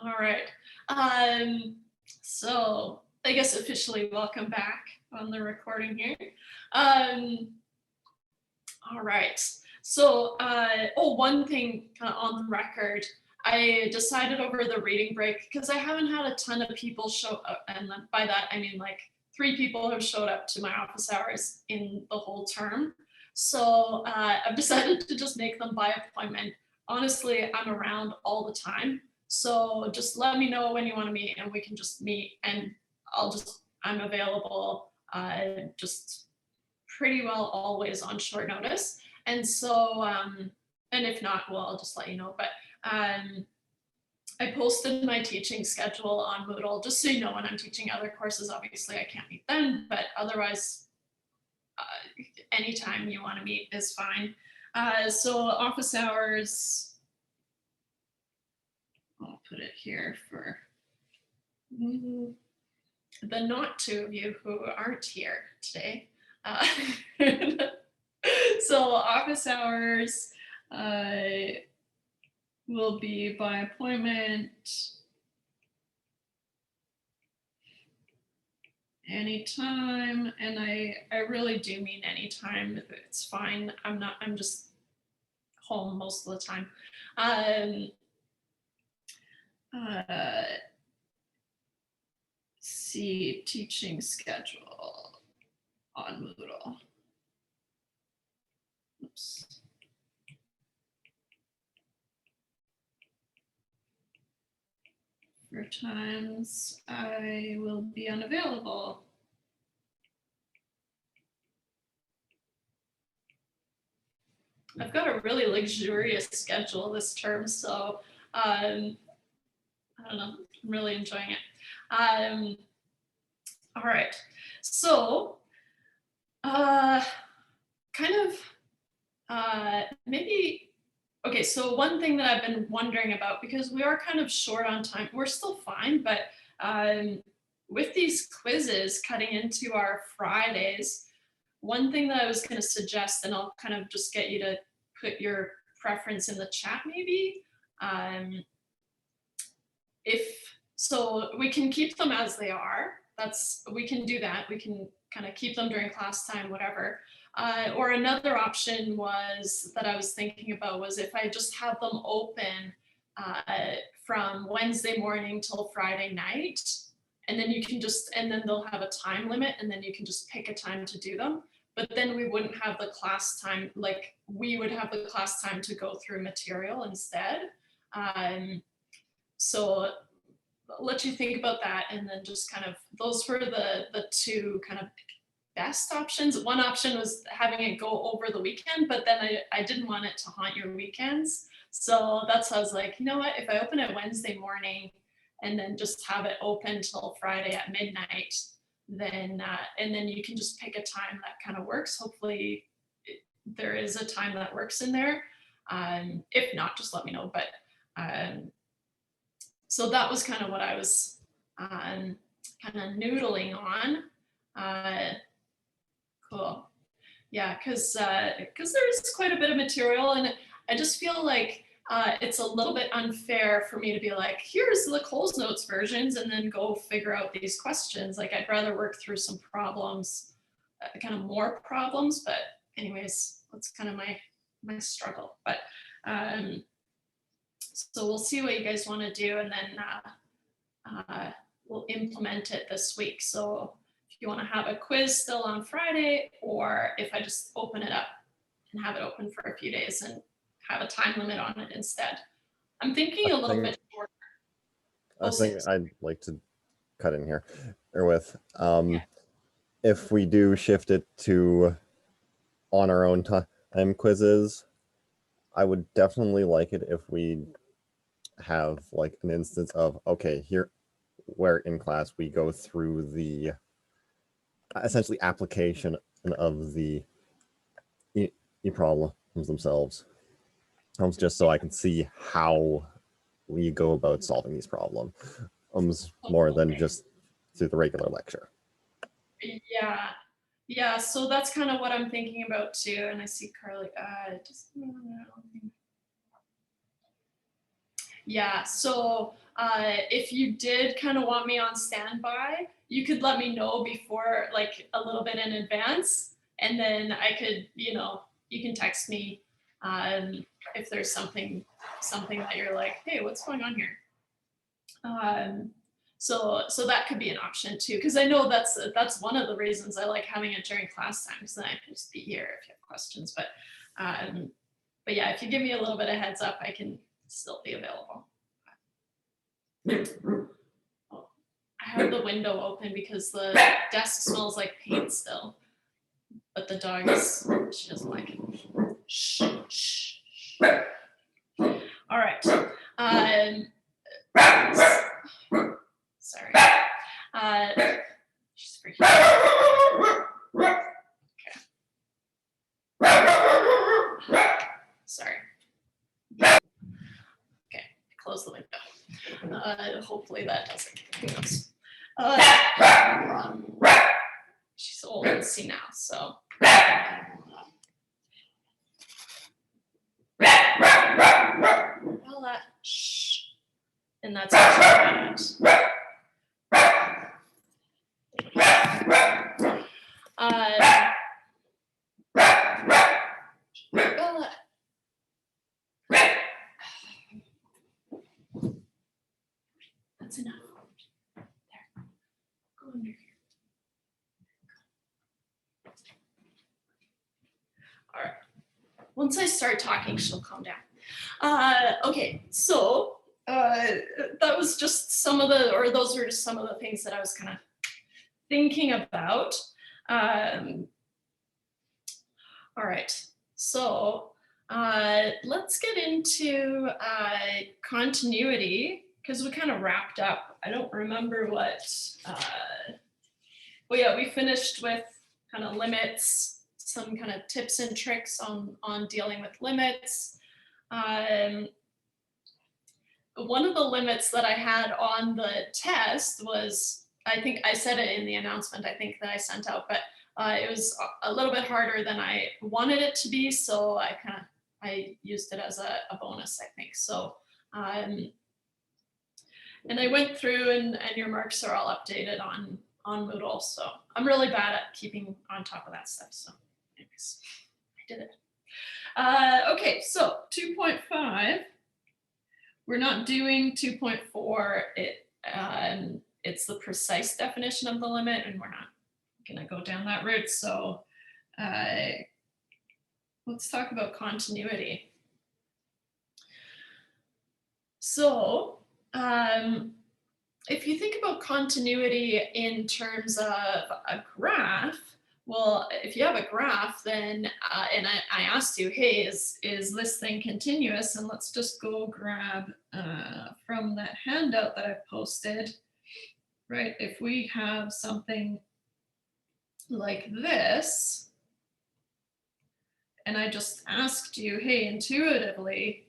All right. So I guess officially welcome back on the recording here. Um, all right. So, one thing kind of on the record, I decided over the reading break because I haven't had a ton of people show up, and by that I mean like 3 people have showed up to my office hours in the whole term. So I've decided to just make them by appointment. Honestly, I'm around all the time. So just let me know when you want to meet and we can just meet and I'm available just pretty well always on short notice. And so, and if not, well, I'll just let you know. But I posted my teaching schedule on Moodle just so you know when I'm teaching other courses. Obviously, I can't meet then, but otherwise, anytime you want to meet is fine. So office hours, I'll put it here for the not two of you who aren't here today. So office hours will be by appointment anytime, and I really do mean anytime. It's fine. I'm just home most of the time. See teaching schedule on Moodle. Oops. For times I will be unavailable. I've got a really luxurious schedule this term, so I don't know, I'm really enjoying it. All right, so maybe, okay, so one thing that I've been wondering about, because we are kind of short on time, we're still fine, but with these quizzes cutting into our Fridays, one thing that I was going to suggest, and I'll kind of just get you to put your preference in the chat maybe, so we can keep them as they are. We can do that. We can kind of keep them during class time, whatever. Or another option that I was thinking about was if I just have them open from Wednesday morning till Friday night, and then then they'll have a time limit, and then you can just pick a time to do them. But then we wouldn't have the class time, like we would have the class time to go through material instead. So I'll let you think about that, and then just kind of, those were the two kind of best options. One option was having it go over the weekend, but then I didn't want it to haunt your weekends. So that's how I was like, you know what, if I open it Wednesday morning and then just have it open till Friday at midnight, then and then you can just pick a time that kind of works. Hopefully there is a time that works in there. If not, just let me know. But so that was kind of what I was kind of noodling on. Cool. Yeah, because there's quite a bit of material, and I just feel like it's a little bit unfair for me to be like, here's the Coles Notes versions, and then go figure out these questions. Like, I'd rather work through some problems, kind of more problems. But anyways, that's kind of my struggle. But so we'll see what you guys want to do, and then we'll implement it this week. So if you want to have a quiz still on Friday, or if I just open it up and have it open for a few days and have a time limit on it instead. I'm thinking a little bit shorter. I think I'd like to cut in here with if we do shift it to on our own time quizzes, I would definitely like it if we have like an instance of, okay, here where in class we go through the essentially application of the problems themselves, just so I can see how we go about solving these problems more than just through the regular lecture. Yeah, so that's kind of what I'm thinking about too. And I see Carly, Yeah, so if you did kind of want me on standby, you could let me know before, like a little bit in advance, and then I could, you know, you can text me if there's something that you're like, hey, what's going on here? So that could be an option too, because I know that's one of the reasons I like having it during class time, because then I can just be here if you have questions. But yeah, if you give me a little bit of heads up, I can still be available. Oh, I have the window open because the desk smells like paint still, but the dog she doesn't like it. Shh, shh. All right. Sorry. She's freaking out. Okay. Sorry. Okay, close the window. Hopefully that doesn't. Who knows? She's old and senile, so. Well, shh. And that's actually bad. Bella. That's enough. There. Go under here. All right. Once I start talking, she'll calm down. Okay, so that was just some of the, or those were just some of the things that I was kind of thinking about. All right, so let's get into continuity, because we kind of wrapped up. I don't remember what, well, yeah, we finished with kind of limits, some kind of tips and tricks on dealing with limits. One of the limits that I had on the test was, I think I said it in the announcement, I think that I sent out, but it was a little bit harder than I wanted it to be. So I used it as a bonus, I think. So, and I went through and your marks are all updated on Moodle. So I'm really bad at keeping on top of that stuff. So anyways, I did it. Okay, so 2.5. We're not doing 2.4. It's the precise definition of the limit, and we're not going to go down that route. So let's talk about continuity. So if you think about continuity in terms of a graph, well, if you have a graph, then, and I asked you, hey, is this thing continuous? And let's just go grab from that handout that I posted, right? If we have something like this, and I just asked you, hey, intuitively,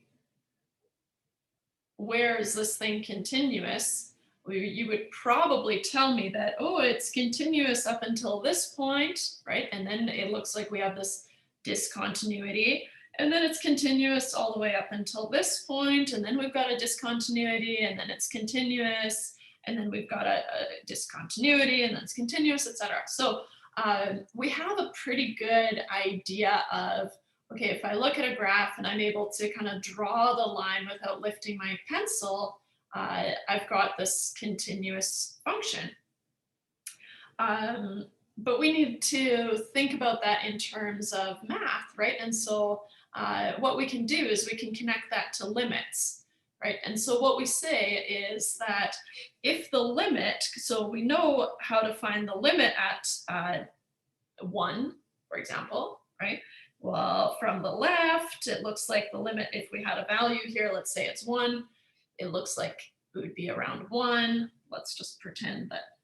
where is this thing continuous? You would probably tell me that, oh, it's continuous up until this point, right? And then it looks like we have this discontinuity, and then it's continuous all the way up until this point, and then we've got a discontinuity, and then it's continuous, and then we've got a discontinuity, and then it's continuous, etc. So we have a pretty good idea of, okay, if I look at a graph and I'm able to kind of draw the line without lifting my pencil, I've got this continuous function. But we need to think about that in terms of math, right? And so what we can do is we can connect that to limits, right? And so what we say is that if the limit, so we know how to find the limit at 1, for example, right? Well, from the left, it looks like the limit, if we had a value here, let's say it's 1, it looks like it would be around 1. Let's just pretend that,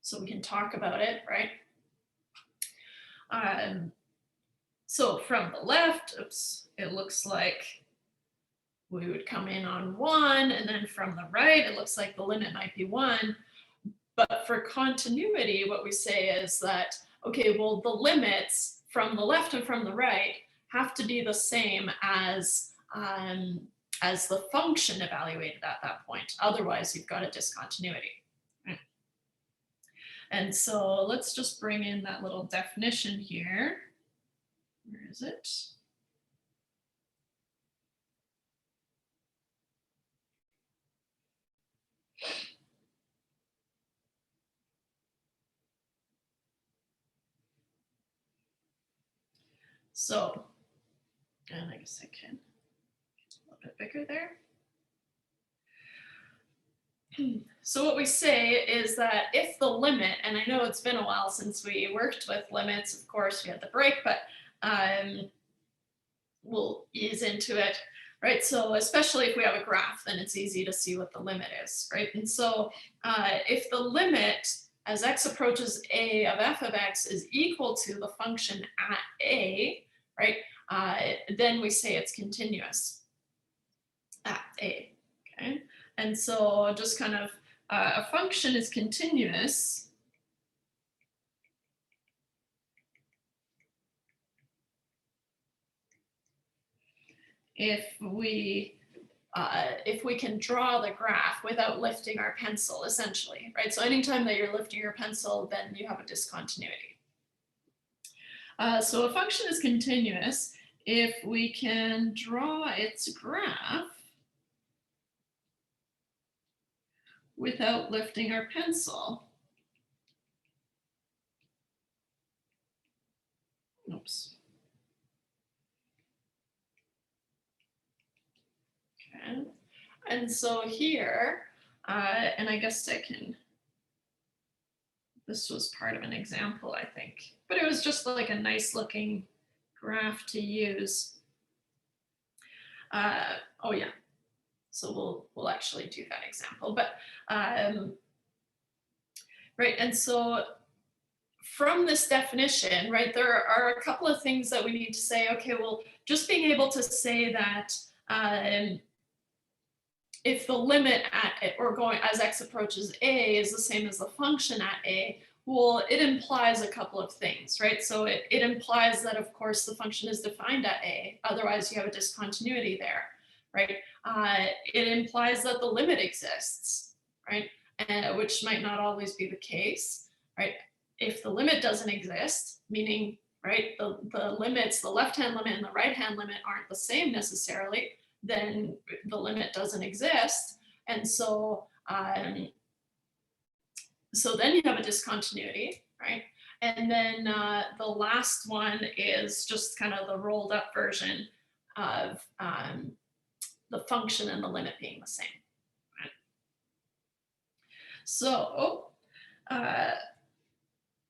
so we can talk about it, right? So from the left, oops, it looks like we would come in on 1, and then from the right, it looks like the limit might be 1. But for continuity, what we say is that, okay, well, the limits from the left and from the right have to be the same as as the function evaluated at that point. Otherwise, you've got a discontinuity. Right? And so let's just bring in that little definition here. Where is it? So, and I guess I can get a little bit bigger there. So what we say is that if the limit, and I know it's been a while since we worked with limits, of course we had the break, but we'll ease into it, right? So especially if we have a graph, then it's easy to see what the limit is, right? And so if the limit as x approaches a of f of x is equal to the function at a, right? Then we say it's continuous at a, okay? And so just kind of a function is continuous if we can draw the graph without lifting our pencil, essentially, right? So anytime that you're lifting your pencil, then you have a discontinuity. So a function is continuous if we can draw its graph without lifting our pencil. Oops. Okay. And so here, and I guess I can, this was part of an example, I think, but it was just like a nice looking graph to use. Oh yeah. So we'll actually do that example, but right, and so from this definition, right, there are a couple of things that we need to say. Okay, well, just being able to say that if the limit at it, or going as x approaches a is the same as the function at a, well, it implies a couple of things, right? So it implies that, of course, the function is defined at a, otherwise you have a discontinuity there, right? It implies that the limit exists, right? Which might not always be the case, right? If the limit doesn't exist, meaning, right, the limits, the left-hand limit and the right-hand limit aren't the same necessarily, then the limit doesn't exist. And so, so then you have a discontinuity, right? And then the last one is just kind of the rolled up version of the function and the limit being the same, right? So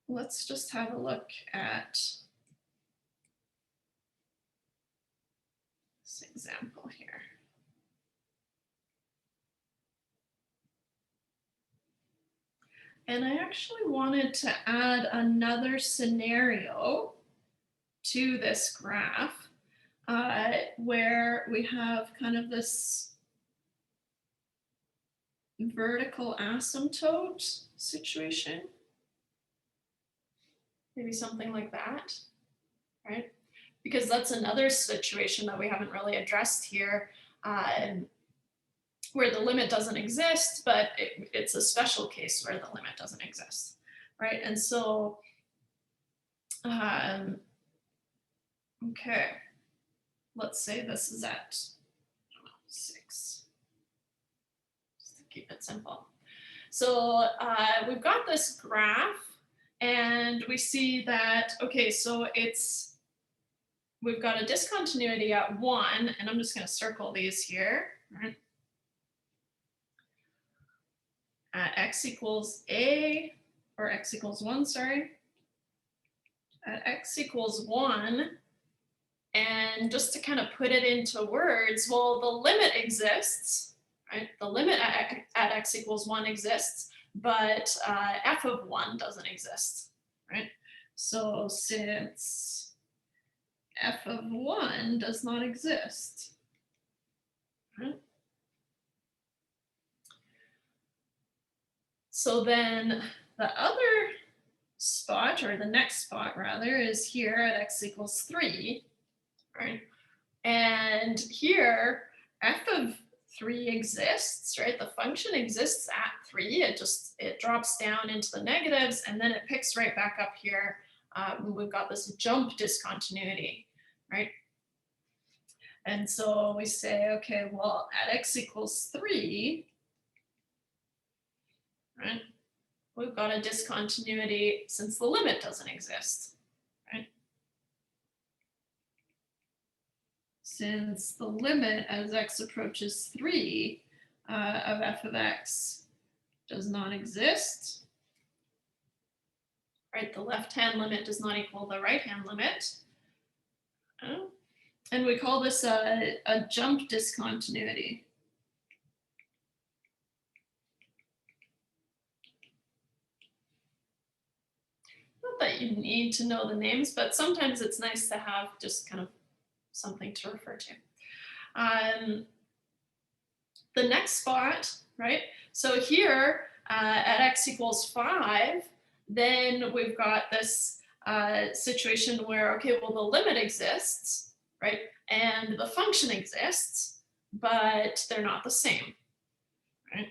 let's just have a look at this example here. And I actually wanted to add another scenario to this graph where we have kind of this vertical asymptote situation. Maybe something like that, right? Because that's another situation that we haven't really addressed here, where the limit doesn't exist, but it's a special case where the limit doesn't exist, right? And so, okay, let's say this is at 6, just to keep it simple. So we've got this graph, and we see that, okay, so we've got a discontinuity at 1, and I'm just going to circle these here, right? At x equals a, or x equals 1, sorry. At x equals 1, and just to kind of put it into words, well, the limit exists, right? The limit at x equals 1 exists, but f of 1 doesn't exist, right? So since f of 1 does not exist, right? So then the other spot, or the next spot rather, is here at x equals 3, right? And here, f of 3 exists, right? The function exists at 3. It drops down into the negatives and then it picks right back up here. We've got this jump discontinuity, right? And so we say, okay, well, at x equals 3, right, we've got a discontinuity since the limit doesn't exist, right? Since the limit as x approaches 3 of f of x does not exist, right? The left-hand limit does not equal the right-hand limit. And we call this a jump discontinuity. Not that you need to know the names, but sometimes it's nice to have just kind of something to refer to. The next spot, right? So here at x equals 5, then we've got this situation where, okay, well, the limit exists, right? And the function exists, but they're not the same, right?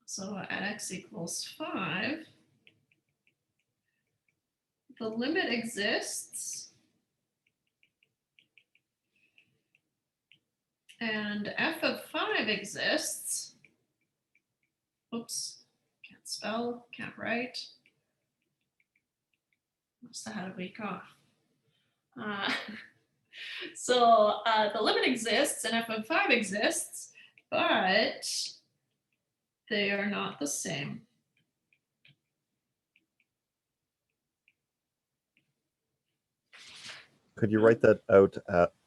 So at x equals 5, the limit exists, and f of 5 exists. Oops, can't spell, can't write. Must have had a week off. So the limit exists and f of 5 exists, but they are not the same. Could you write that out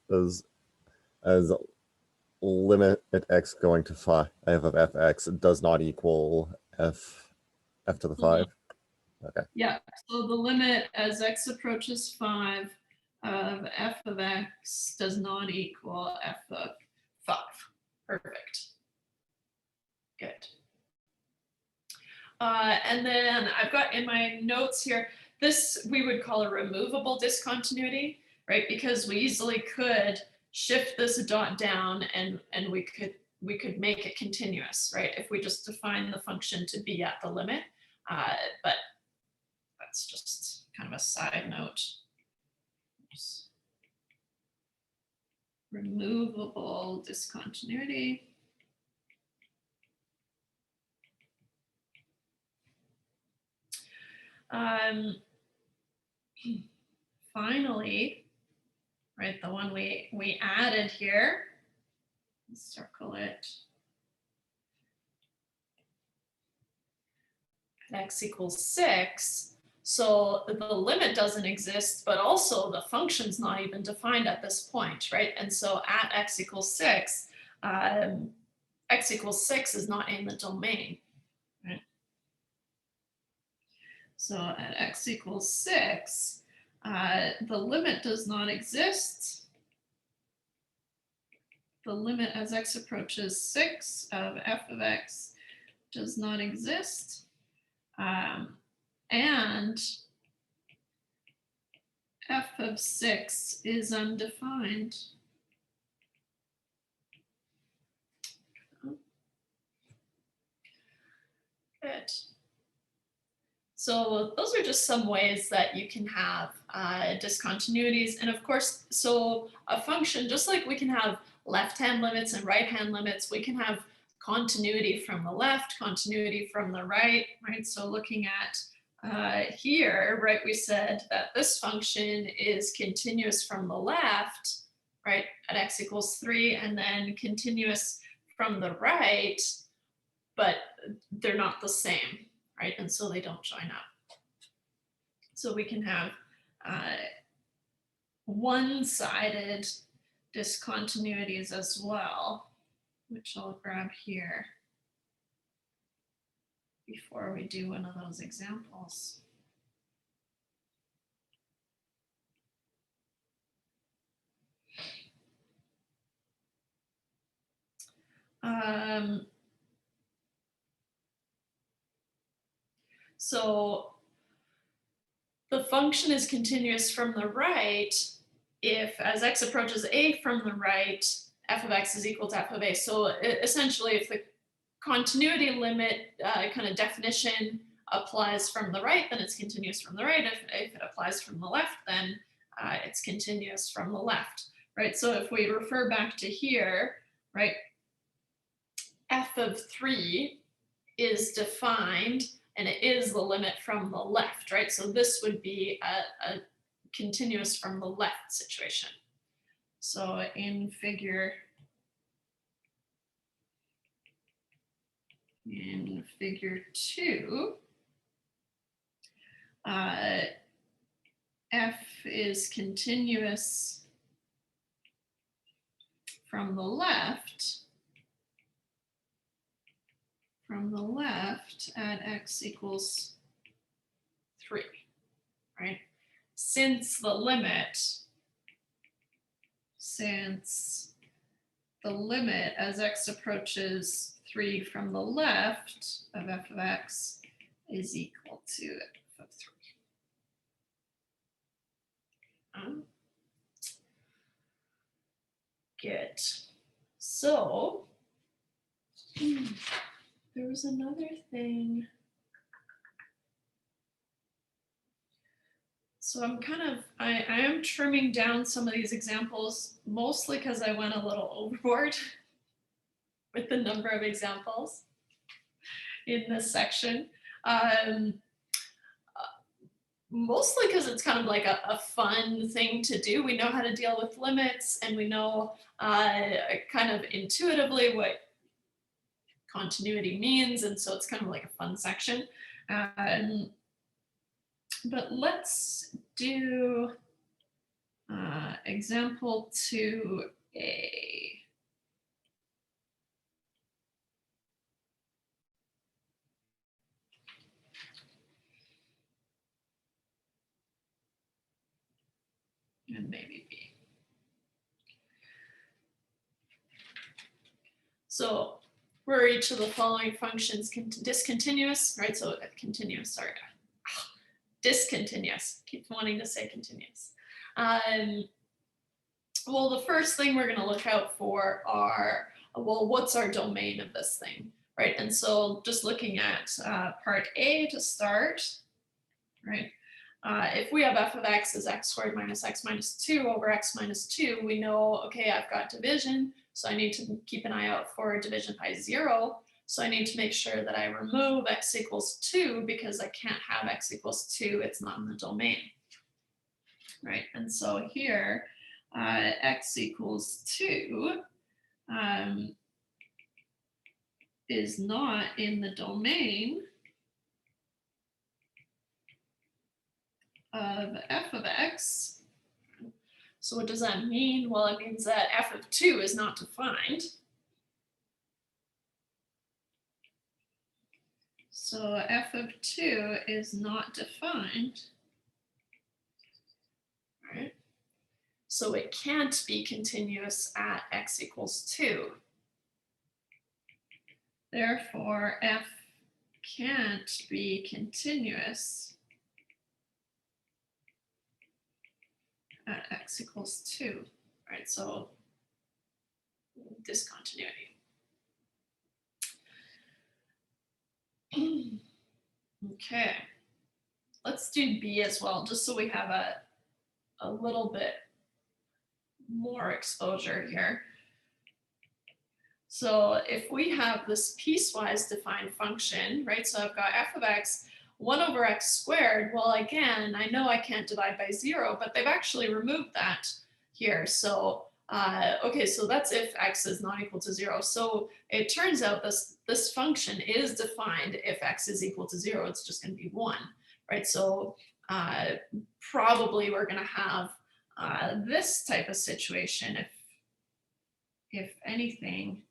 as limit at x going to 5 of fx does not equal f to the 5? Okay. Yeah, so the limit as x approaches 5 of f of x does not equal f of 5. Perfect. Good. And then I've got in my notes here, this we would call a removable discontinuity, right? Because we easily could shift this dot down and we could make it continuous, right? If we just define the function to be at the limit. But that's just kind of a side note. Oops. Removable discontinuity. Finally, right, the one we added here, let's circle it. At x equals 6, so the limit doesn't exist, but also the function's not even defined at this point, right? And so at x equals 6, x equals 6 is not in the domain, right? So at x equals 6, the limit does not exist. The limit as x approaches 6 of f of x does not exist. And f of 6 is undefined. Good. So those are just some ways that you can have discontinuities. And of course, so a function, just like we can have left-hand limits and right-hand limits, we can have continuity from the left, continuity from the right, right? So looking at here, right, we said that this function is continuous from the left, right, at x equals 3, and then continuous from the right, but they're not the same, right? And so they don't join up. So we can have one-sided discontinuities as well, which I'll grab here before we do one of those examples. So the function is continuous from the right if, as x approaches a from the right, f of x is equal to f of a. So essentially, if the continuity limit kind of definition applies from the right, then it's continuous from the right. If it applies from the left, then it's continuous from the left, right? So if we refer back to here, right, f of 3 is defined and it is the limit from the left, right? So this would be a continuous from the left situation. So in figure 2, f is continuous from the left at x equals 3, right? Since the limit as x approaches 3 from the left of f of x is equal to f of 3. Good. So there was another thing. So I am trimming down some of these examples, mostly because I went a little overboard with the number of examples in this section. Mostly because it's kind of like a fun thing to do. We know how to deal with limits, and we know kind of intuitively what continuity means, and so it's kind of like a fun section. But let's do example 2a. And maybe b. So were each of the following functions discontinuous, right? So continuous, sorry. Discontinuous, keep wanting to say continuous. Well, the first thing we're going to look out for are, well, what's our domain of this thing, right? And so just looking at part A to start, right? If we have f of x is x squared minus x minus 2 over x minus 2, we know, okay, I've got division, so I need to keep an eye out for division by 0. So I need to make sure that I remove x equals 2 because I can't have x equals 2. It's not in the domain, right? And so here, x equals 2 is not in the domain of f of x. So what does that mean? Well, it means that f of 2 is not defined. So f of 2 is not defined. All right. So it can't be continuous at x equals 2. Therefore, f can't be continuous at x equals 2. All right, so discontinuity. Okay, let's do B as well, just so we have a little bit more exposure here. So if we have this piecewise defined function, right, so I've got f of x 1 over x squared. Well, again, I know I can't divide by 0, but they've actually removed that here. So okay, so that's if x is not equal to 0. So it turns out this function is defined if x is equal to 0. It's just going to be 1, right? So probably we're going to have this type of situation, if anything,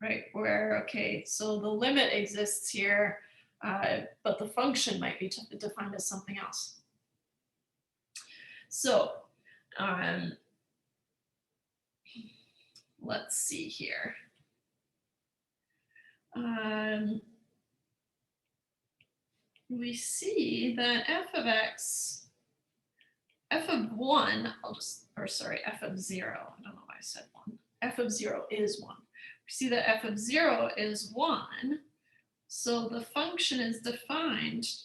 right? Where, okay, so the limit exists here, but the function might be defined as something else. So let's see here. We see that f of x f of 1, f of 0, I don't know why I said 1. F of 0 is 1. We see that f of 0 is 1, so the function is defined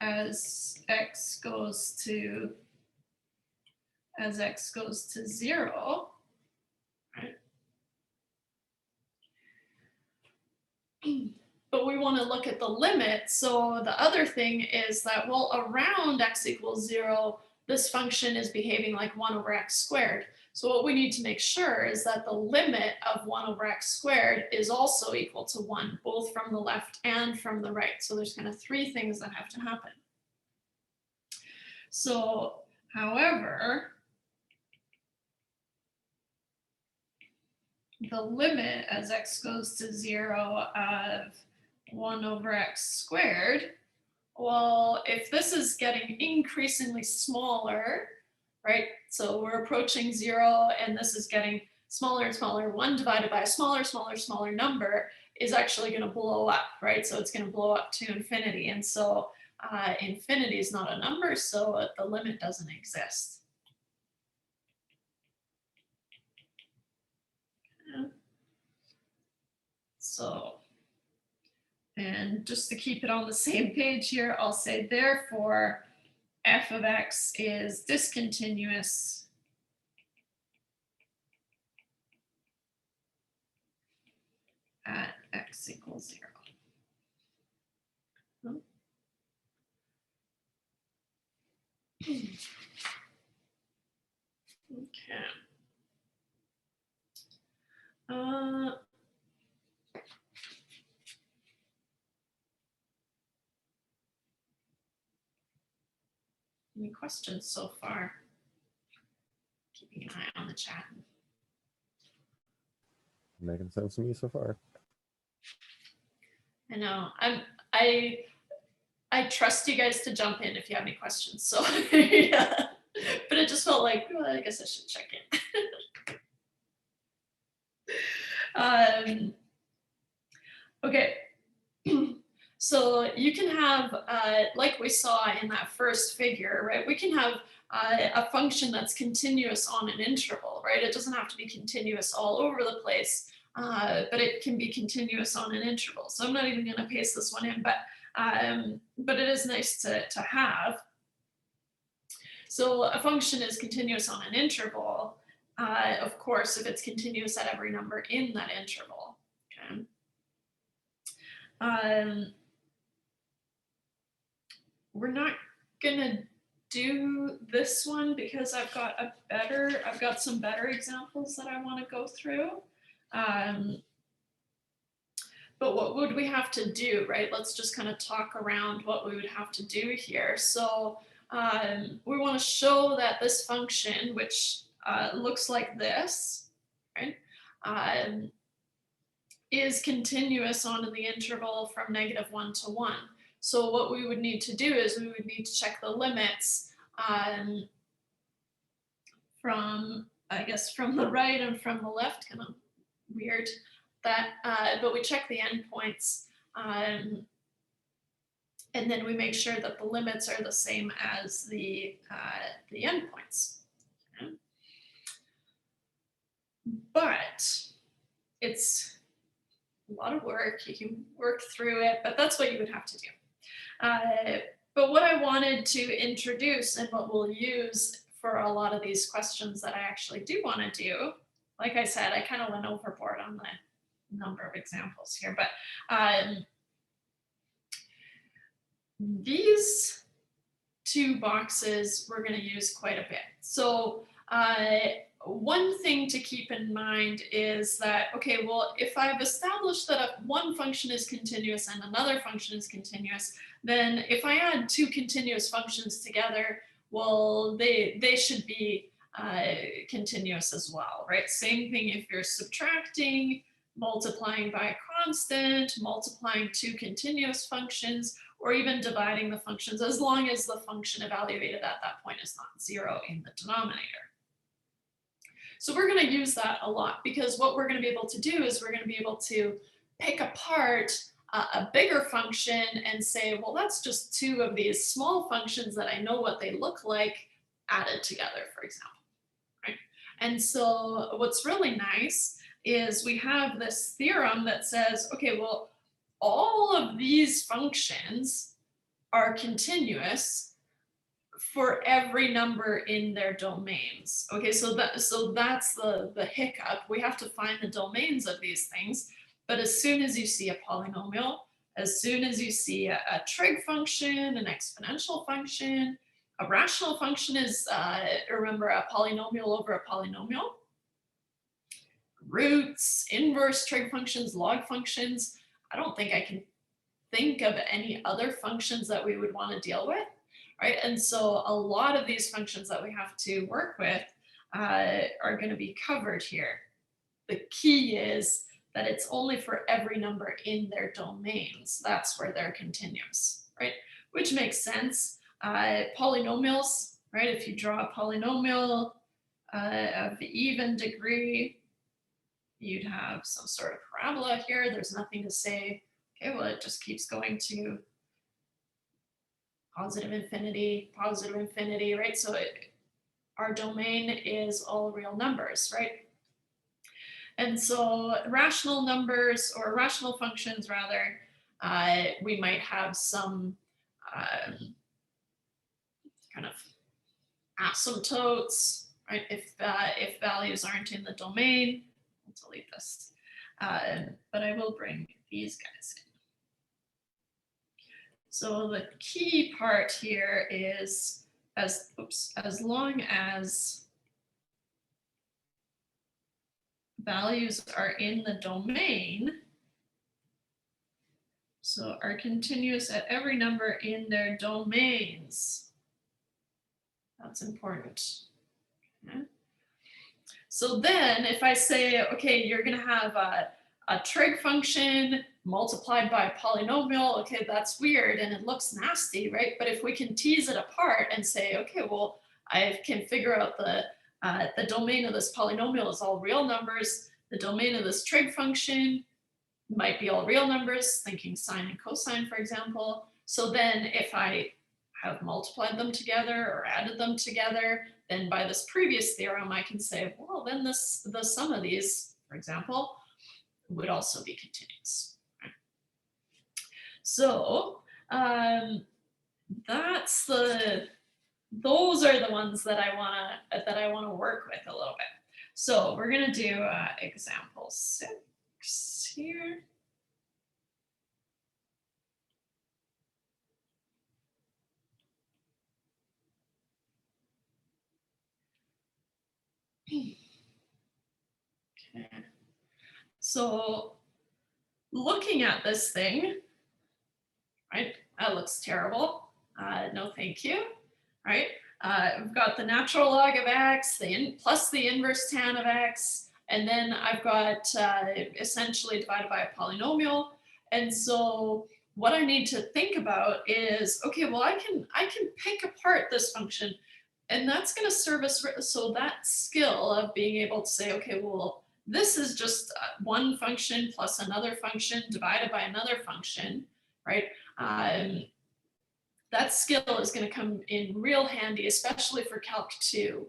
as x goes to 0, right? But we want to look at the limit. So the other thing is that, well, around x equals 0, this function is behaving like 1 over x squared. So what we need to make sure is that the limit of 1 over x squared is also equal to 1, both from the left and from the right. So there's kind of 3 things that have to happen. So, however, the limit as x goes to 0 of 1 over x squared, well, if this is getting increasingly smaller, right? So we're approaching 0 and this is getting smaller and smaller. 1 divided by a smaller number is actually going to blow up, right? So it's going to blow up to infinity. And so infinity is not a number, so the limit doesn't exist. So, and just to keep it on the same page here, I'll say therefore f of x is discontinuous at x equals 0. Okay. Any questions so far? Keeping an eye on the chat. Making sense to me so far. I know. I trust you guys to jump in if you have any questions. So yeah. But it just felt like, well, I guess I should check in. Okay. So you can have, like we saw in that first figure, right? We can have a function that's continuous on an interval, right? It doesn't have to be continuous all over the place, but it can be continuous on an interval. So I'm not even going to paste this one in, but it is nice to have. So a function is continuous on an interval, of course, if it's continuous at every number in that interval. Okay. We're not gonna do this one because I've got some better examples that I want to go through. But what would we have to do, right? Let's just kind of talk around what we would have to do here. So we want to show that this function, which looks like this, right, is continuous on the interval from -1 to 1. So what we would need to do is we would need to check the limits from, I guess, from the right and from the left, kind of weird that, but we check the endpoints and then we make sure that the limits are the same as the endpoints. Okay. But it's a lot of work. You can work through it, but that's what you would have to do. But what I wanted to introduce and what we'll use for a lot of these questions that I actually do want to do, like I said, I kind of went overboard on the number of examples here, but these 2 boxes we're going to use quite a bit. So one thing to keep in mind is that, okay, well, if I've established that one function is continuous and another function is continuous, then if I add 2 continuous functions together, well, they should be continuous as well, right? Same thing if you're subtracting, multiplying by a constant, multiplying 2 continuous functions, or even dividing the functions, as long as the function evaluated at that point is not 0 in the denominator. So we're going to use that a lot because what we're going to be able to do is we're going to be able to pick apart a bigger function and say, well, that's just two of these small functions that I know what they look like added together, for example, right? And so what's really nice is we have this theorem that says, okay, well, all of these functions are continuous for every number in their domains. Okay, so that's the hiccup. We have to find the domains of these things. But as soon as you see a polynomial, as soon as you see a trig function, an exponential function, a rational function is, remember, a polynomial over a polynomial. Roots, inverse trig functions, log functions. I don't think I can think of any other functions that we would want to deal with, right? And so a lot of these functions that we have to work with are going to be covered here. The key is that it's only for every number in their domains. That's where they're continuous, right? Which makes sense. Polynomials, right? If you draw a polynomial of even degree, you'd have some sort of parabola here. There's nothing to say, okay, well, it just keeps going to positive infinity, right? So our domain is all real numbers, right? And so rational numbers, or rational functions rather, we might have some kind of asymptotes, right? If values aren't in the domain, I'll delete this, but I will bring these guys in. So the key part here is as long as values are in the domain, so are continuous at every number in their domains. That's important. Okay. So then if I say, okay, you're going to have a trig function multiplied by a polynomial, okay, that's weird and it looks nasty, right? But if we can tease it apart and say, okay, well, I can figure out the domain of this polynomial is all real numbers. The domain of this trig function might be all real numbers, thinking sine and cosine, for example. So then if I have multiplied them together or added them together, then by this previous theorem, I can say, well, then the sum of these, for example, would also be continuous. Right? So those are the ones that I wanna work with a little bit. So we're gonna do example 6 here. Okay. So looking at this thing, right, that looks terrible. No, thank you, right? We've got the natural log of x, plus the inverse tan of x, and then I've got essentially divided by a polynomial. And so what I need to think about is, okay, well, I can pick apart this function, and that's going to serve us. So that skill of being able to say, okay, well, this is just one function plus another function divided by another function, right? That skill is going to come in real handy, especially for Calc 2,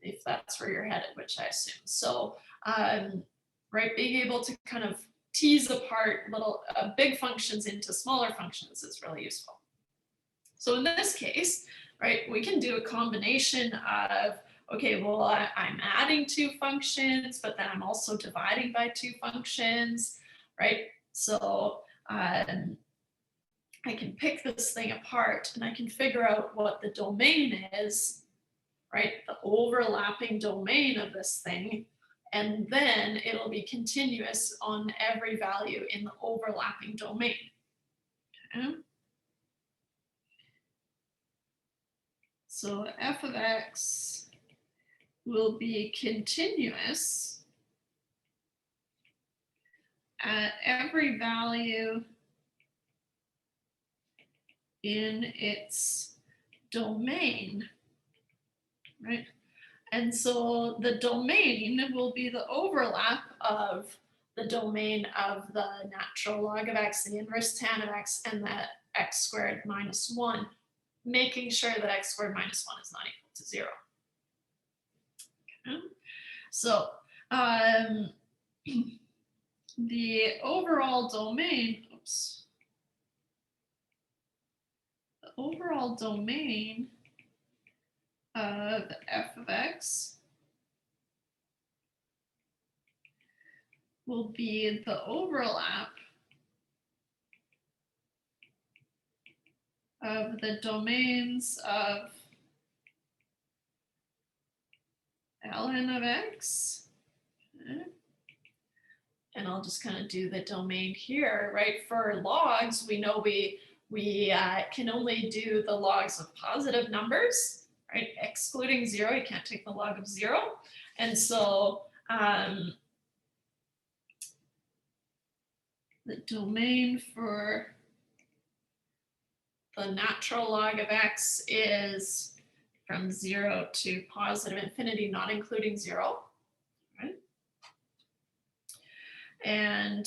if that's where you're headed, which I assume. So, right, being able to kind of tease apart little big functions into smaller functions is really useful. So in this case, right, we can do a combination of, okay, well, I'm adding two functions, but then I'm also dividing by two functions, right? So I can pick this thing apart and I can figure out what the domain is, right? The overlapping domain of this thing. And then it'll be continuous on every value in the overlapping domain. Okay. So f of x will be continuous at every value in its domain, right? And so the domain will be the overlap of the domain of the natural log of x, the inverse tan of x, and the x squared minus 1, making sure that x squared minus 1 is not equal to 0. Okay. So the overall domain, the overall domain of f of x will be the overlap of the domains of ln of x. Okay. And I'll just kind of do the domain here, right? For logs, we know we can only do the logs of positive numbers, right? Excluding 0, you can't take the log of 0. And so the domain for the natural log of x is from 0 to positive infinity, not including 0. Right? And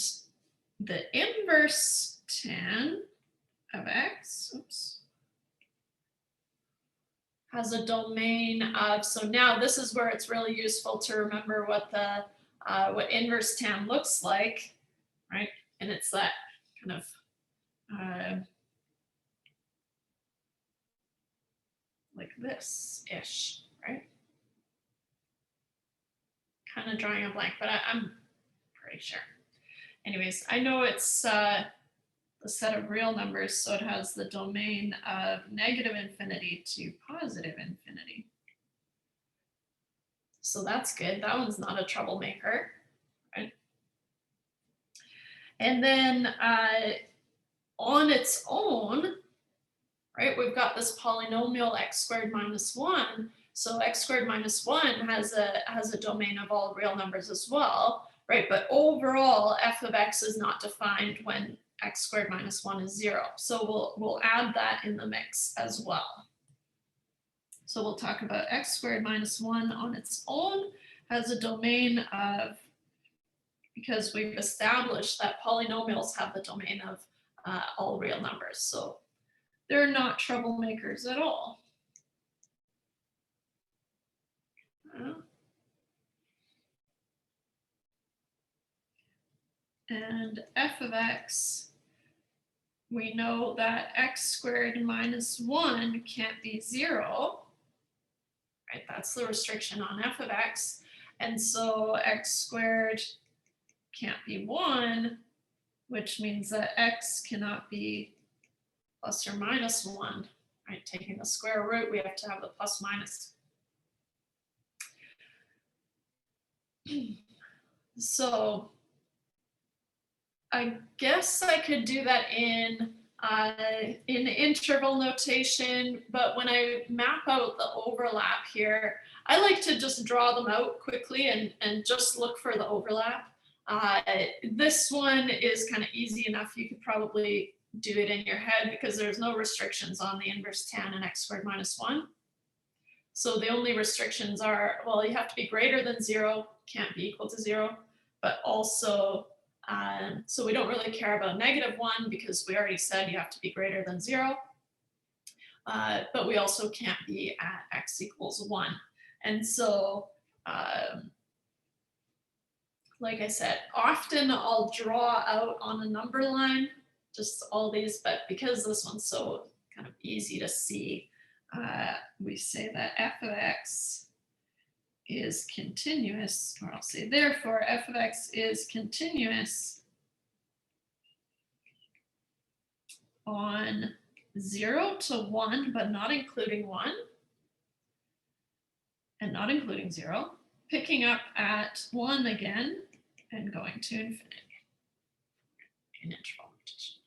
the inverse tan of x, has a domain of, so now this is where it's really useful to remember what the what inverse tan looks like, right? And it's that kind of like this-ish, right? Kind of drawing a blank, but I'm pretty sure. Anyways, I know it's the set of real numbers, so it has the domain of negative infinity to positive infinity. So that's good. That one's not a troublemaker, right? And then on its own, right, we've got this polynomial x squared minus 1. So x squared minus 1 has a domain of all real numbers as well, right? But overall, f of x is not defined when x squared minus 1 is 0. So we'll add that in the mix as well. So we'll talk about x squared minus 1 on its own has a domain of, because we've established that polynomials have the domain of all real numbers. So they're not troublemakers at all. And f of x, we know that x squared minus 1 can't be 0, right? That's the restriction on f of x. And so x squared can't be 1, which means that x cannot be plus or minus 1, right? Taking the square root, we have to have the plus minus. So I guess I could do that in interval notation, but when I map out the overlap here, I like to just draw them out quickly and just look for the overlap. This one is kind of easy enough. You could probably do it in your head because there's no restrictions on the inverse tan and x squared minus 1. So the only restrictions are, well, you have to be greater than 0, can't be equal to 0, but also, so we don't really care about -1 because we already said you have to be greater than 0. But we also can't be at x equals 1. And so, like I said, often I'll draw out on a number line, just all these, but because this one's so kind of easy to see, we say that f of x is continuous, or I'll say therefore f of x is continuous on 0 to 1, but not including 1, and not including 0, picking up at 1 again and going to infinity in interval notation.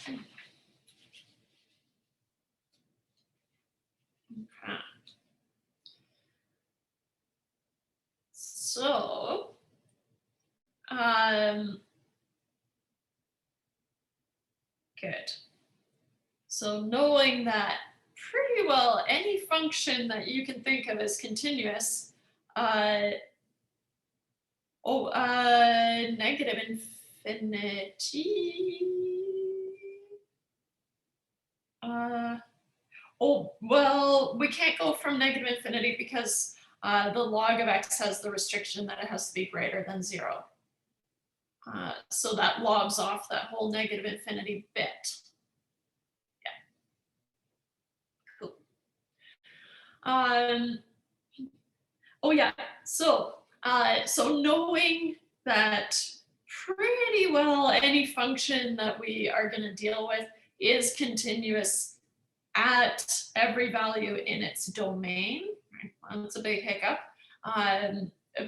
Okay. So, good. So knowing that pretty well any function that you can think of as continuous. Negative infinity. Well, we can't go from negative infinity because the log of x has the restriction that it has to be greater than 0. So that logs off that whole negative infinity bit. Yeah. Cool. Oh yeah, so knowing that pretty well any function that we are going to deal with is continuous at every value in its domain. Well, that's a big hiccup.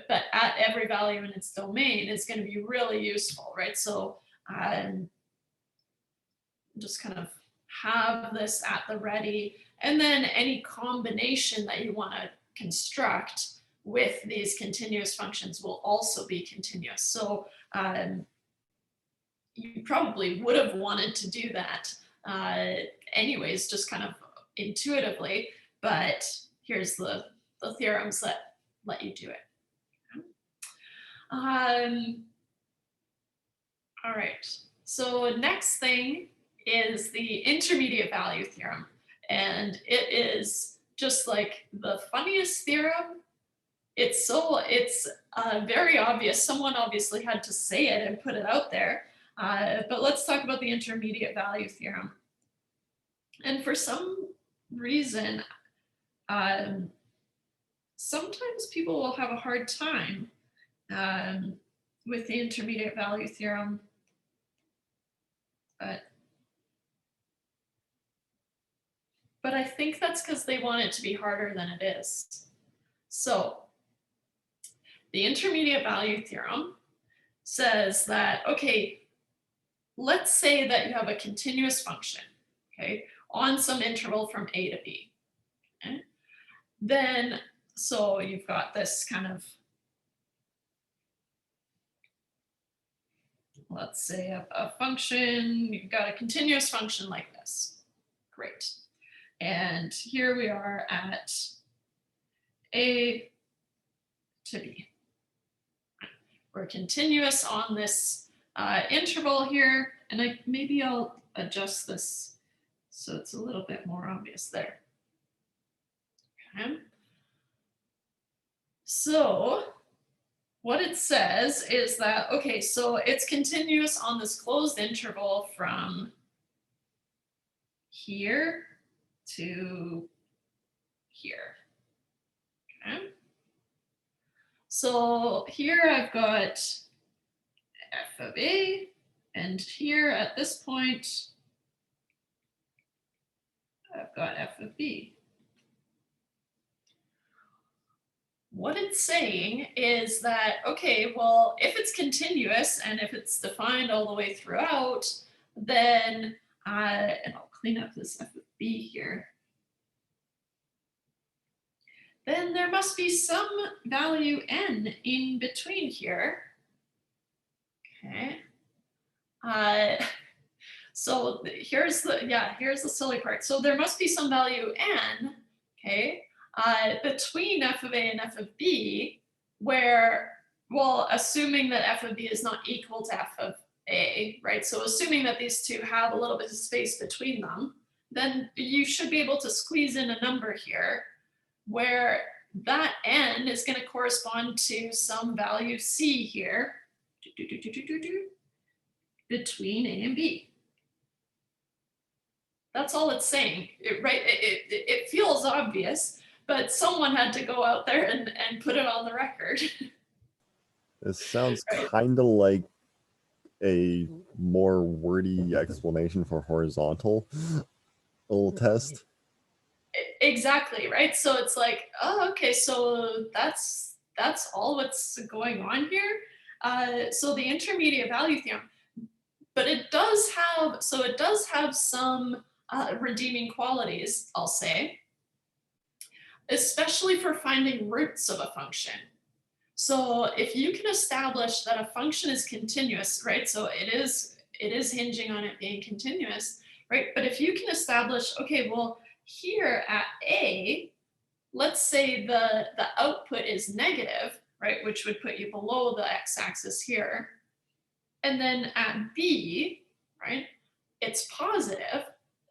But at every value in its domain is going to be really useful, right? So just kind of have this at the ready, and then any combination that you want to construct with these continuous functions will also be continuous. So you probably would have wanted to do that anyways, just kind of intuitively, but here's the theorems that let you do it. All right, so next thing is the intermediate value theorem, and it is just like the funniest theorem. It's very obvious. Someone obviously had to say it and put it out there, but let's talk about the intermediate value theorem. And for some reason, sometimes people will have a hard time with the intermediate value theorem, but I think that's because they want it to be harder than it is. So the intermediate value theorem says that, okay, let's say that you have a continuous function, okay, on some interval from a to b. Okay? Then, so you've got this kind of, let's say a function, you've got a continuous function like this. Great. And here we are at a to b. We're continuous on this interval here, and maybe I'll adjust this so it's a little bit more obvious there. Okay. So what it says is that, okay, so it's continuous on this closed interval from here to here. Okay. So here I've got f of a, and here at this point, I've got f of b. What it's saying is that, okay, well, if it's continuous and if it's defined all the way throughout, then, and I'll clean up this f of b here, then there must be some value n in between here. Okay. So here's the silly part. So there must be some value n, okay, between f of a and f of b, where, well, assuming that f of b is not equal to f of a, right? So assuming that these two have a little bit of space between them, then you should be able to squeeze in a number here where that n is going to correspond to some value c here between a and b. That's all it's saying, right? It feels obvious, but someone had to go out there and put it on the record. This sounds kind of like a more wordy explanation for horizontal little test. Exactly, right? So it's like, oh, okay, so that's all what's going on here. So the intermediate value theorem, but it does have some redeeming qualities, I'll say, especially for finding roots of a function. So if you can establish that a function is continuous, right? So it is hinging on it being continuous, right? But if you can establish, okay, well, here at A, let's say the output is negative, right, which would put you below the x-axis here. And then at B, right, it's positive.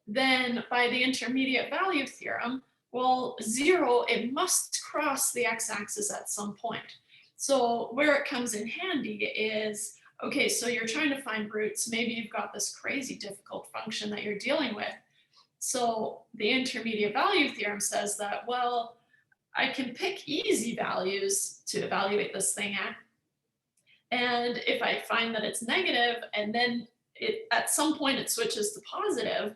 Then by the intermediate value theorem, well, 0, it must cross the x-axis at some point. So where it comes in handy is, okay, so you're trying to find roots. Maybe you've got this crazy difficult function that you're dealing with. So the intermediate value theorem says that, well, I can pick easy values to evaluate this thing at. And if I find that it's negative and then at some point it switches to positive,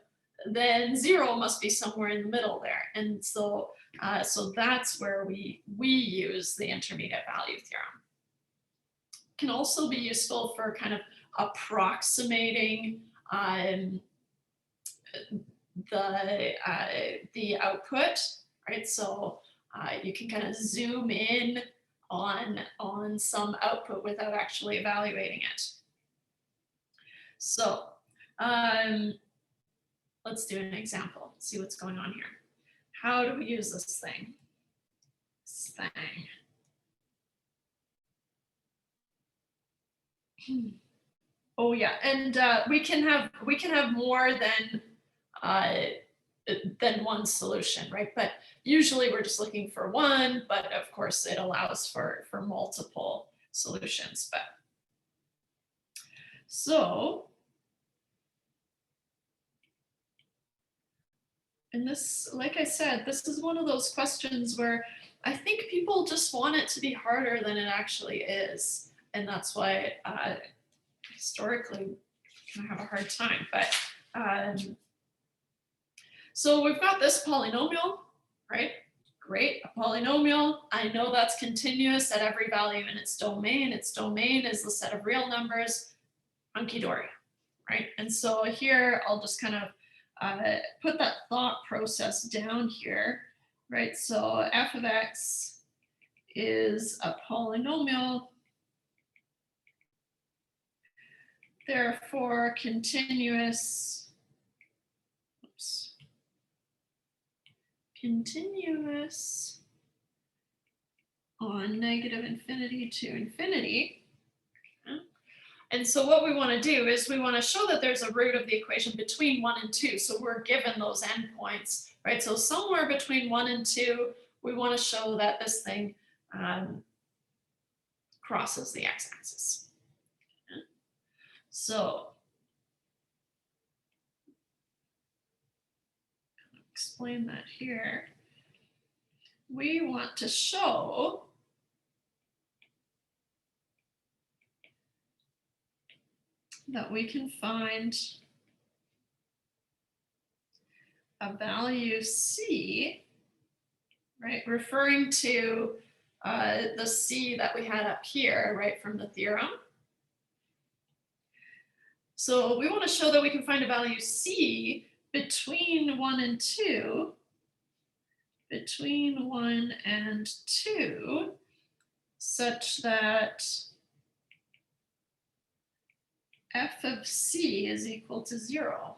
then 0 must be somewhere in the middle there. And so, so that's where we use the intermediate value theorem. It can also be useful for kind of approximating the output, right? So you can kind of zoom in on some output without actually evaluating it. So let's do an example, see what's going on here. How do we use this thing? Oh yeah, and we can have more than one solution, right? But usually we're just looking for one, but of course it allows for multiple solutions. But so, and this, like I said, this is one of those questions where I think people just want it to be harder than it actually is. And that's why historically I have a hard time. But so we've got this polynomial, right? Great, a polynomial. I know that's continuous at every value in its domain. Its domain is the set of real numbers, hunky-dory, right? And so here I'll just kind of put that thought process down here, right? So f of x is a polynomial, therefore continuous on negative infinity to infinity. And so what we want to do is we want to show that there's a root of the equation between 1 and 2. So we're given those endpoints, right? So somewhere between 1 and 2, we want to show that this thing crosses the x-axis. So explain that here. We want to show that we can find a value c, right, referring to the c that we had up here, right, from the theorem. So we want to show that we can find a value c between 1 and 2, such that f of c is equal to 0.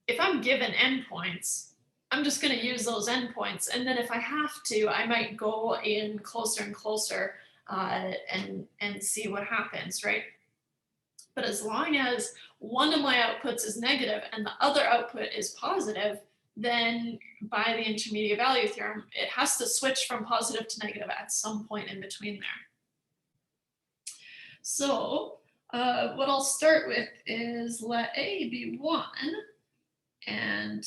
If I'm given endpoints, I'm just going to use those endpoints, and then if I have to, I might go in closer and closer and see what happens, right? But as long as one of my outputs is negative and the other output is positive, then by the intermediate value theorem, it has to switch from positive to negative at some point in between there. So what I'll start with is let A be 1 and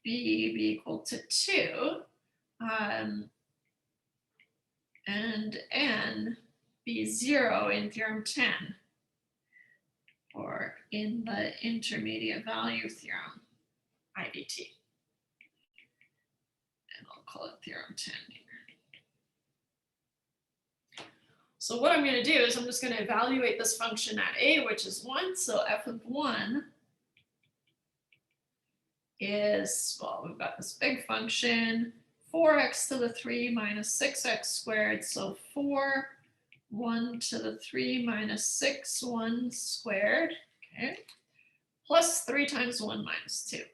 B be equal to 2, and N be 0 in theorem 10, or in the intermediate value theorem, IVT. And I'll call it theorem 10 here. So what I'm going to do is I'm just going to evaluate this function at A, which is 1. So f of 1 is, well, we've got this big function, 4x to the 3 minus 6x squared. So 4, 1 to the 3 minus 6, 1 squared, okay, plus 3 times 1 minus 2.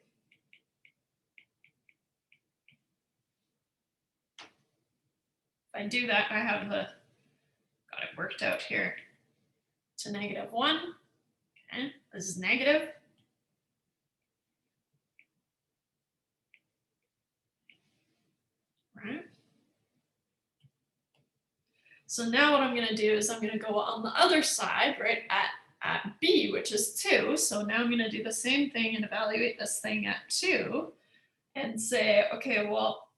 I do that, I have got it worked out here to -1. Okay, this is negative. Right. So now what I'm going to do is I'm going to go on the other side, right, at b, which is 2. So now I'm going to do the same thing and evaluate this thing at 2 and say, okay, well,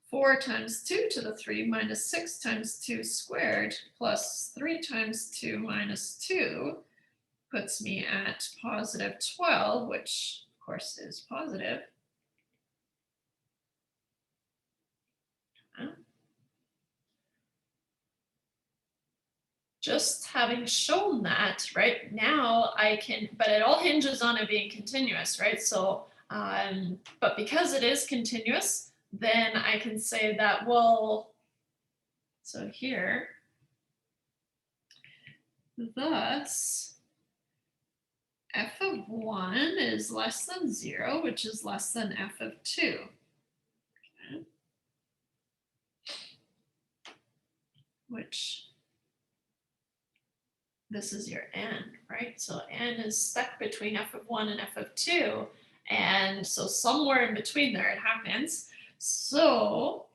4 times 2 to the 3 minus 6 times 2 squared plus 3 times 2 minus 2 puts me at positive 12, which of course is positive. Just having shown that, right, now I can, but it all hinges on it being continuous, right? So, but because it is continuous, then I can say that, well, so here, thus, f of 1 is less than 0, which is less than f of 2. Okay. Which, this is your n, right? So n is stuck between f of 1 and f of 2. And so somewhere in between there it happens. So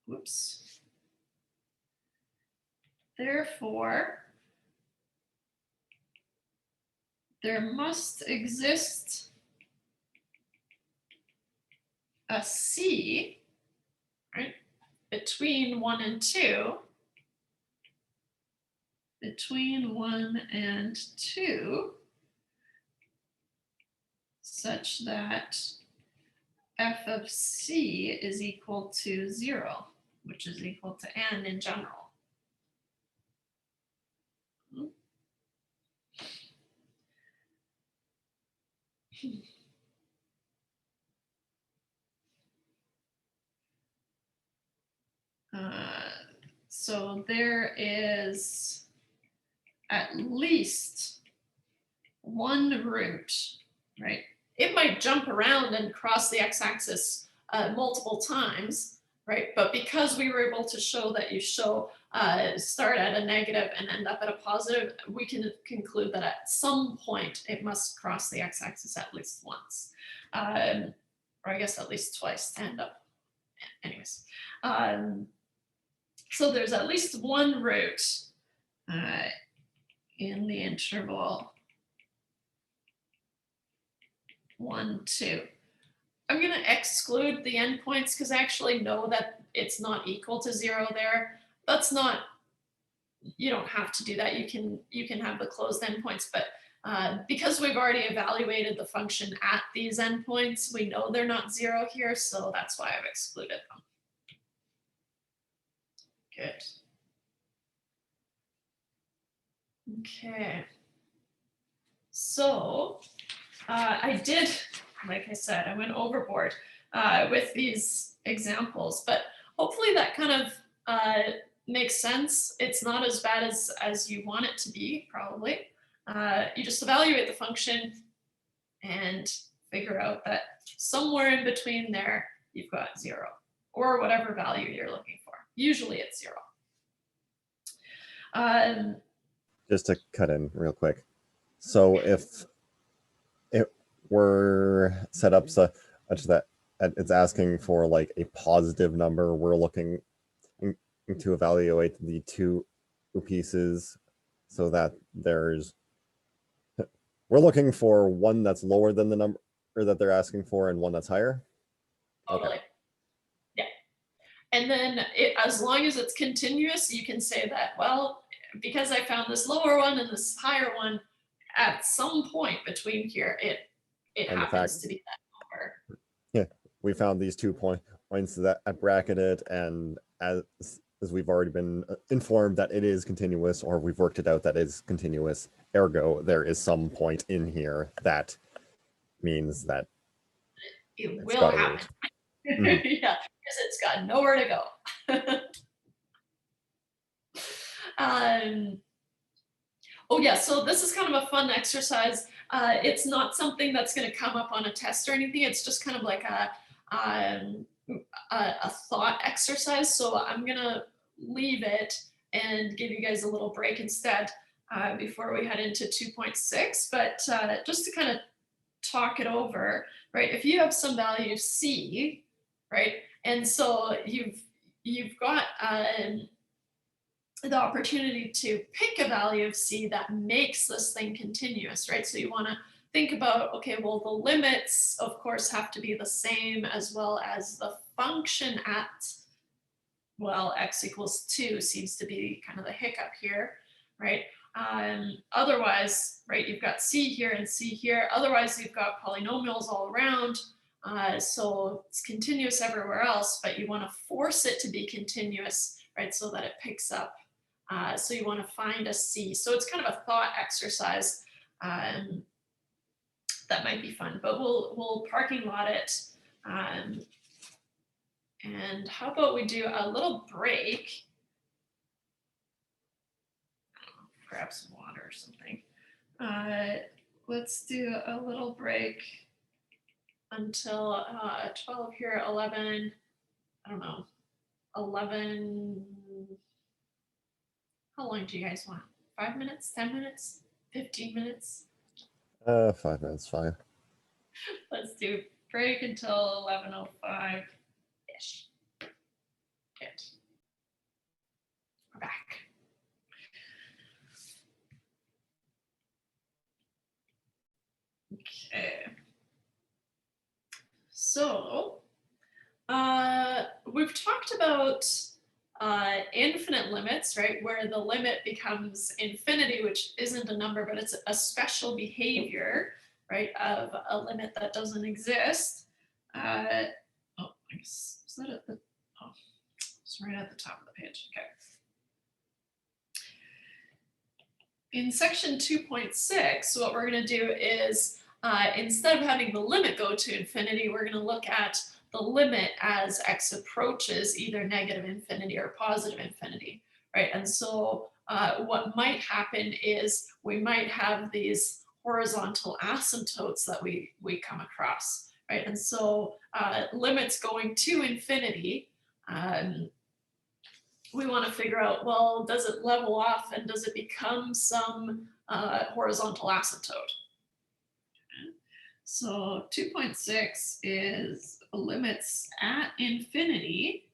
whoops. Therefore, there must exist a c, right, between 1 and 2, between 1 and 2, such that f of c is equal to 0, which is equal to n in general. So there is at least one root, right? It might jump around and cross the x-axis multiple times, right? But because we were able to show that you start at a negative and end up at a positive, we can conclude that at some point it must cross the x-axis at least once, or I guess at least twice to end up. Anyways, so there's at least one root in the interval 1, 2. I'm going to exclude the endpoints because I actually know that it's not equal to 0 there. That's not, you don't have to do that. You can have the closed endpoints, but because we've already evaluated the function at these endpoints, we know they're not 0 here, so that's why I've excluded them. Good. Okay. So I did, like I said, I went overboard with these examples, but hopefully that kind of makes sense. It's not as bad as you want it to be, probably. You just evaluate the function and figure out that somewhere in between there, you've got 0 or whatever value you're looking for. Usually it's 0. Just to cut in real quick. So if it were set up such that it's asking for like a positive number, we're looking to evaluate the two pieces so that we're looking for one that's lower than the number that they're asking for and one that's higher. Totally. Okay. Yeah. And then as long as it's continuous, you can say that, well, because I found this lower one and this higher one, at some point between here, it happens to be that number. Yeah, we found these 2 points that I bracketed, and as we've already been informed that it is continuous, or we've worked it out that it's continuous, ergo there is some point in here that means that it will happen. Yeah, because it's got nowhere to go. Oh yeah, so this is kind of a fun exercise. It's not something that's going to come up on a test or anything. It's just kind of like a thought exercise. So I'm going to leave it and give you guys a little break instead before we head into 2.6. But just to kind of talk it over, right? If you have some value C, right, and so you've got the opportunity to pick a value of C that makes this thing continuous, right? So you want to think about, okay, well, the limits, of course, have to be the same, as well as the function at, well, x equals 2 seems to be kind of the hiccup here, right? Otherwise, right, you've got C here and C here. Otherwise, you've got polynomials all around. So it's continuous everywhere else, but you want to force it to be continuous, right, so that it picks up. So you want to find a C. So it's kind of a thought exercise that might be fun, but we'll parking lot it. And how about we do a little break? Grab some water or something. Let's do a little break until 12 here, 11, I don't know, 11. How long do you guys want? 5 minutes, 10 minutes, 15 minutes? 5 minutes, fine. Let's do break until 11:05-ish. Good. We're back. Okay. So we've talked about infinite limits, right, where the limit becomes infinity, which isn't a number, but it's a special behavior, right, of a limit that doesn't exist. Oh, I guess, is that at the, oh, it's right at the top of the page. Okay. In section 2.6, what we're going to do is, instead of having the limit go to infinity, we're going to look at the limit as x approaches either negative infinity or positive infinity, right? And so what might happen is we might have these horizontal asymptotes that we come across, right? And so limits going to infinity, we want to figure out, well, does it level off and does it become some horizontal asymptote? So 2.6 is limits at infinity.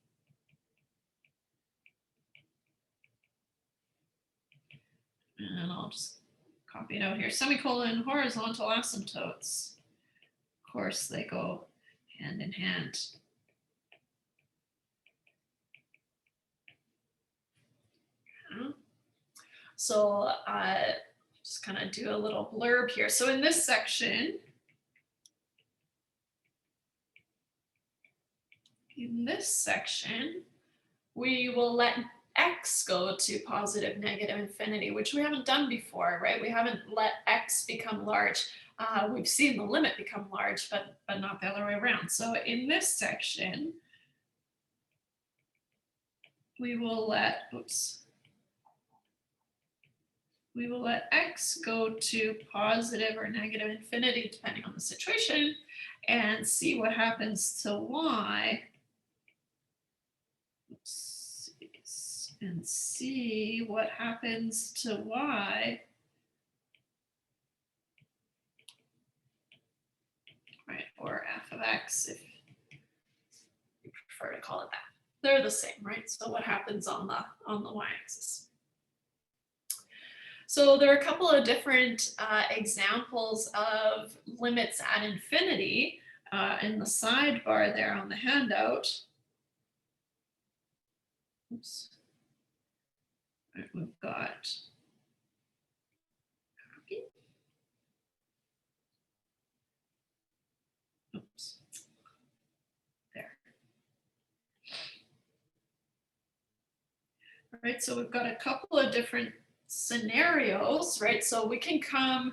And I'll just copy it out here. Semicolon, horizontal asymptotes. Of course, they go hand in hand. So just kind of do a little blurb here. So in this section, we will let x go to positive, negative infinity, which we haven't done before, right? We haven't let x become large. We've seen the limit become large, but not the other way around. So in this section, we will let, we will let x go to positive or negative infinity, depending on the situation, and see what happens to y. And see what happens to y, right, or f of x, if you prefer to call it that. They're the same, right? So what happens on the y-axis? So there are a couple of different examples of limits at infinity in the sidebar there on the handout. Oops. Right, we've got copy. Oops. There. All right, so we've got a couple of different scenarios, right? So we can come,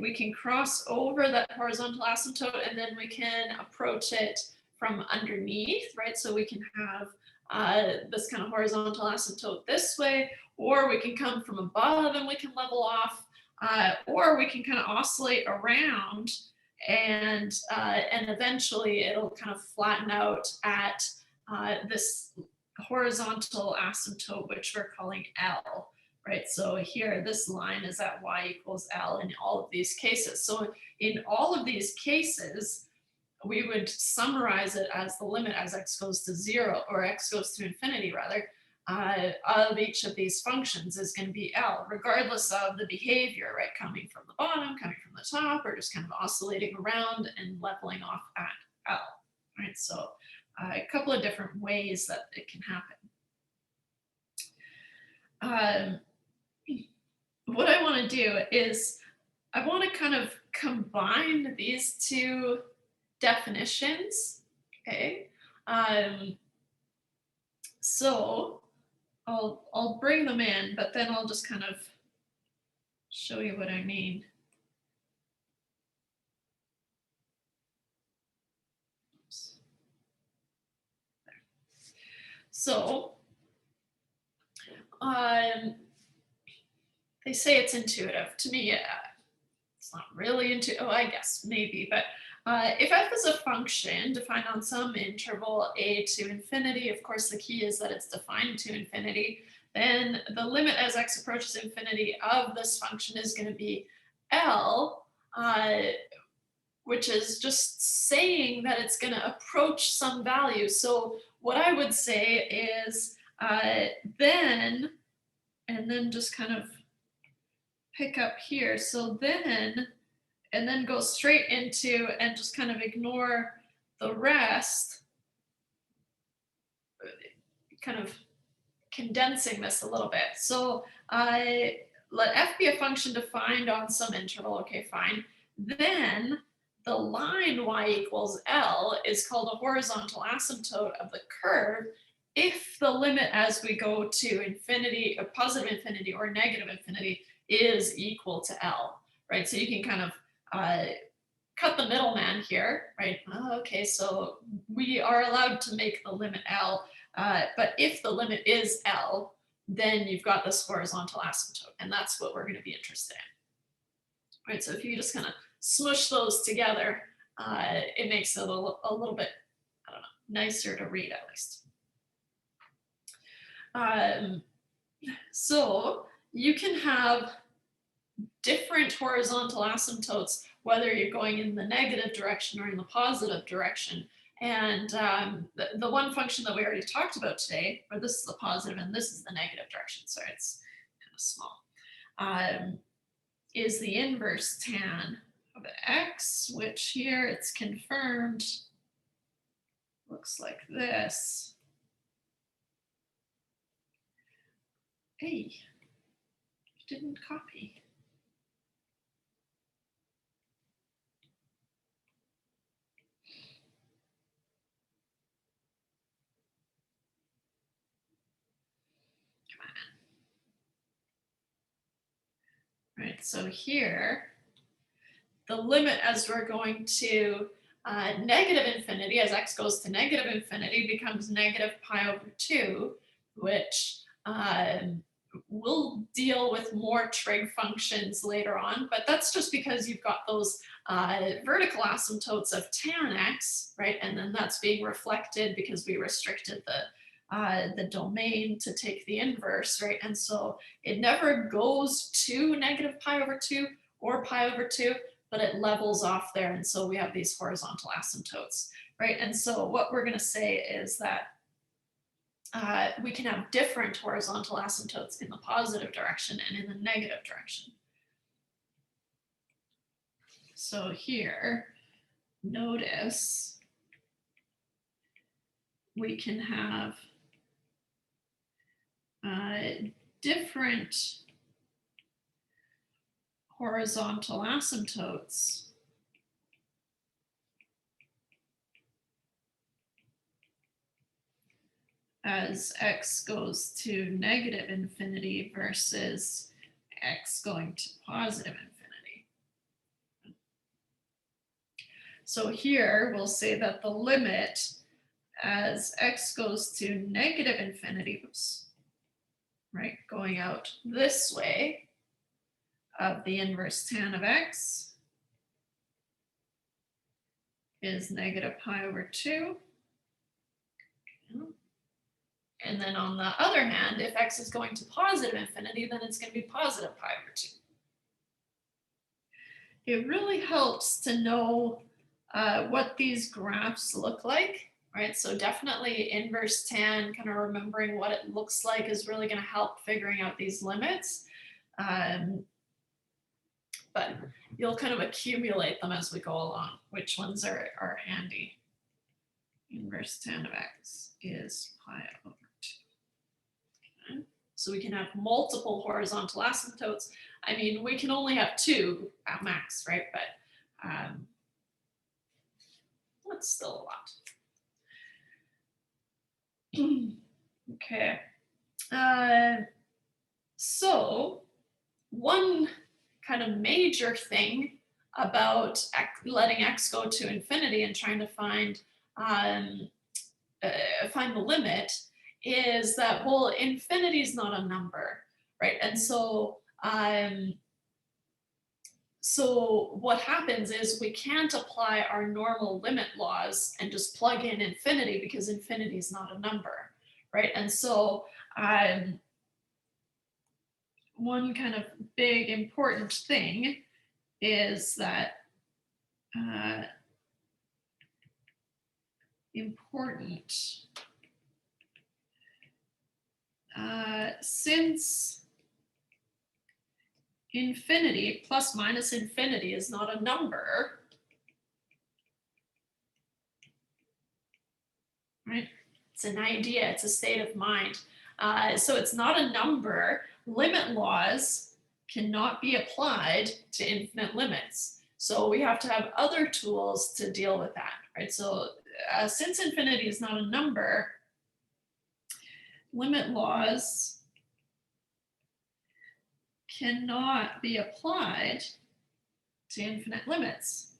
we can cross over that horizontal asymptote and then we can approach it from underneath, right? So we can have this kind of horizontal asymptote this way, or we can come from above and we can level off. or we can kind of oscillate around and eventually it'll kind of flatten out at this horizontal asymptote, which we're calling L, right? So here, this line is at y equals L in all of these cases. So in all of these cases, we would summarize it as the limit as x goes to 0, or x goes to infinity rather, of each of these functions is going to be L, regardless of the behavior, right? Coming from the bottom, coming from the top, or just kind of oscillating around and leveling off at L, right? So a couple of different ways that it can happen. What I want to do is I want to kind of combine these two definitions, okay? So I'll bring them in, but then I'll just kind of show you what I mean. Oops. There. So they say it's intuitive. To me, it's not really intuitive. Oh, I guess maybe, but if f is a function defined on some interval a to infinity, of course the key is that it's defined to infinity, then the limit as x approaches infinity of this function is going to be L, which is just saying that it's going to approach some value. So what I would say is then, and then just kind of pick up here. So then, and then go straight into and just kind of ignore the rest, kind of condensing this a little bit. So let f be a function defined on some interval, okay, fine. Then the line y equals L is called a horizontal asymptote of the curve if the limit as we go to infinity, a positive infinity or negative infinity, is equal to L, right? So you can kind of cut the middleman here, right? Okay, so we are allowed to make the limit L, but if the limit is L, then you've got this horizontal asymptote, and that's what we're going to be interested in, right? So if you just kind of smush those together, it makes it a little bit, I don't know, nicer to read at least. So you can have different horizontal asymptotes, whether you're going in the negative direction or in the positive direction. And the one function that we already talked about today, or this is the positive and this is the negative direction, sorry, it's kind of small, is the inverse tan of x, which here it's confirmed, looks like this. Hey, you didn't copy. Right, so here, the limit as we're going to negative infinity, as x goes to negative infinity, becomes negative pi over 2, which we'll deal with more trig functions later on, but that's just because you've got those vertical asymptotes of tan x, right? And then that's being reflected because we restricted the domain to take the inverse, right? And so it never goes to negative pi over 2 or pi over 2, but it levels off there. And so we have these horizontal asymptotes, right? And so what we're going to say is that we can have different horizontal asymptotes in the positive direction and in the negative direction. So here, notice we can have different horizontal asymptotes as x goes to negative infinity versus x going to positive infinity. So here we'll say that the limit as x goes to negative infinity, oops, right, going out this way, of the inverse tan of x is negative pi over 2. And then on the other hand, if x is going to positive infinity, then it's going to be positive pi over 2. It really helps to know what these graphs look like, right? So definitely inverse tan, kind of remembering what it looks like is really going to help figuring out these limits. But you'll kind of accumulate them as we go along, which ones are handy. Inverse tan of x is pi over 2. Okay. So we can have multiple horizontal asymptotes. I mean, we can only have 2 at max, right? But that's still a lot. Okay. So one kind of major thing about letting x go to infinity and trying to find the limit is that, well, infinity is not a number, right? And so so what happens is we can't apply our normal limit laws and just plug in infinity because infinity is not a number, right? And so one kind of big important thing is that since infinity plus minus infinity is not a number, right? It's an idea, it's a state of mind. So it's not a number. Limit laws cannot be applied to infinite limits. So we have to have other tools to deal with that, right? So since infinity is not a number, limit laws cannot be applied to infinite limits.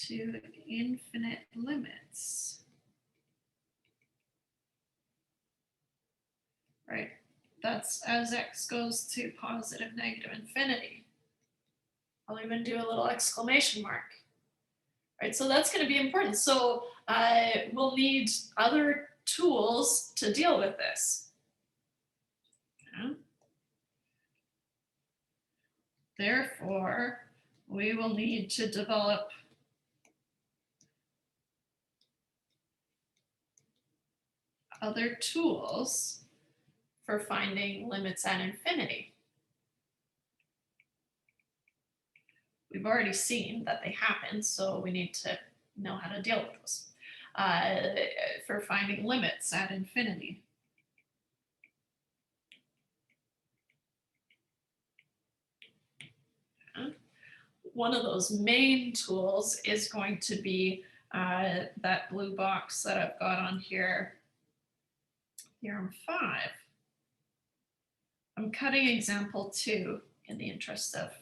To infinite limits. Right, that's as x goes to positive, negative infinity. I'll even do a little exclamation mark. Right, so that's going to be important. So we'll need other tools to deal with this. Okay. Therefore, we will need to develop other tools for finding limits at infinity. We've already seen that they happen, so we need to know how to deal with those. For finding limits at infinity. One of those main tools is going to be that blue box that I've got on here, Theorem 5. I'm cutting example 2 in the interest of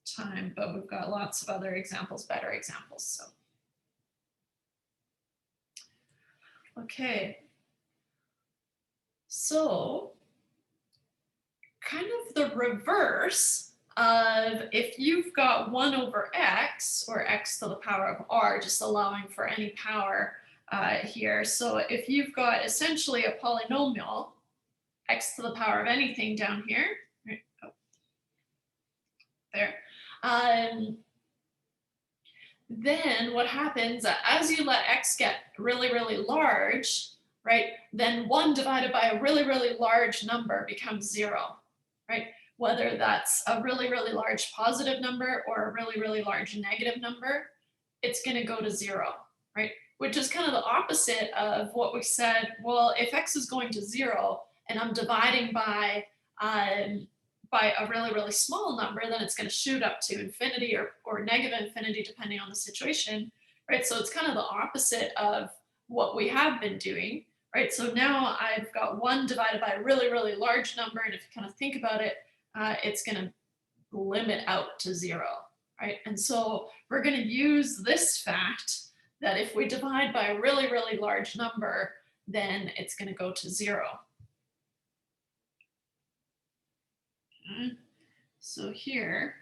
time, but we've got lots of other examples, better examples. So, okay. So, kind of the reverse of if you've got 1 over x, or x to the power of r, just allowing for any power here. So if you've got essentially a polynomial, x to the power of anything down here, right? Oh, there. Then what happens, as you let x get really, really large, right, then 1 divided by a really, really large number becomes 0, right? Whether that's a really, really large positive number or a really, really large negative number, it's going to go to 0, right? Which is kind of the opposite of what we said. Well, if x is going to 0 and I'm dividing by a really, really small number, then it's going to shoot up to infinity or negative infinity, depending on the situation, right? So it's kind of the opposite of what we have been doing, right? So now I've got 1 divided by a really, really large number, and if you kind of think about it, it's going to limit out to 0, right? And so we're going to use this fact that if we divide by a really, really large number, then it's going to go to 0. So here,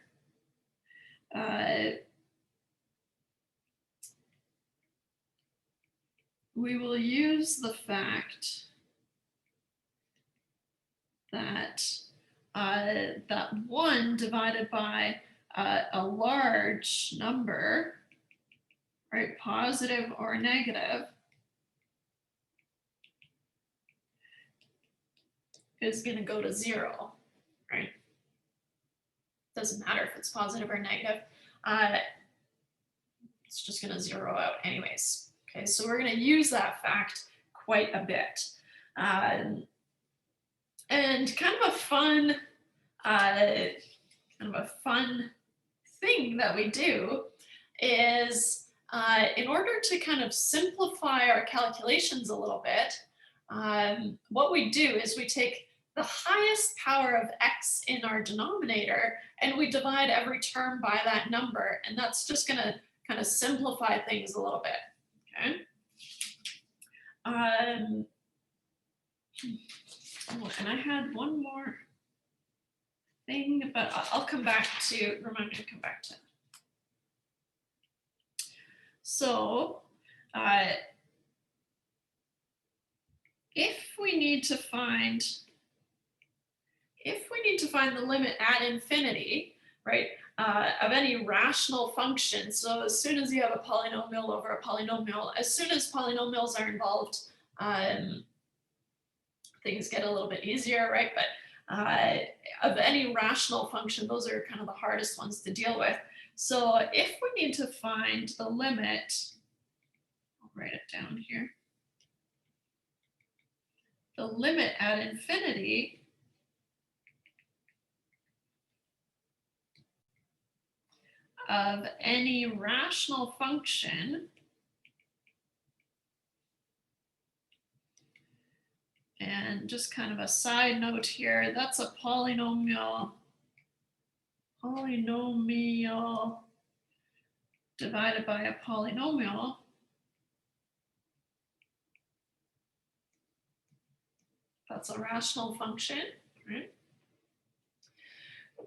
we will use the fact that that 1 divided by a large number, right, positive or negative, is going to go to 0, right? Doesn't matter if it's positive or negative. It's just going to 0 out anyways. Okay, so we're going to use that fact quite a bit. And kind of a fun thing that we do is in order to kind of simplify our calculations a little bit, what we do is we take the highest power of x in our denominator and we divide every term by that number, and that's just going to kind of simplify things a little bit. Okay. Oh, and I had one more thing, but I'll come back to, remind me to come back to it. So if we need to find the limit at infinity, right, of any rational function, so as soon as you have a polynomial over a polynomial, as soon as polynomials are involved, things get a little bit easier, right? But of any rational function, those are kind of the hardest ones to deal with. So if we need to find the limit, I'll write it down here. The limit at infinity of any rational function, and just kind of a side note here, that's a polynomial divided by a polynomial. That's a rational function, right?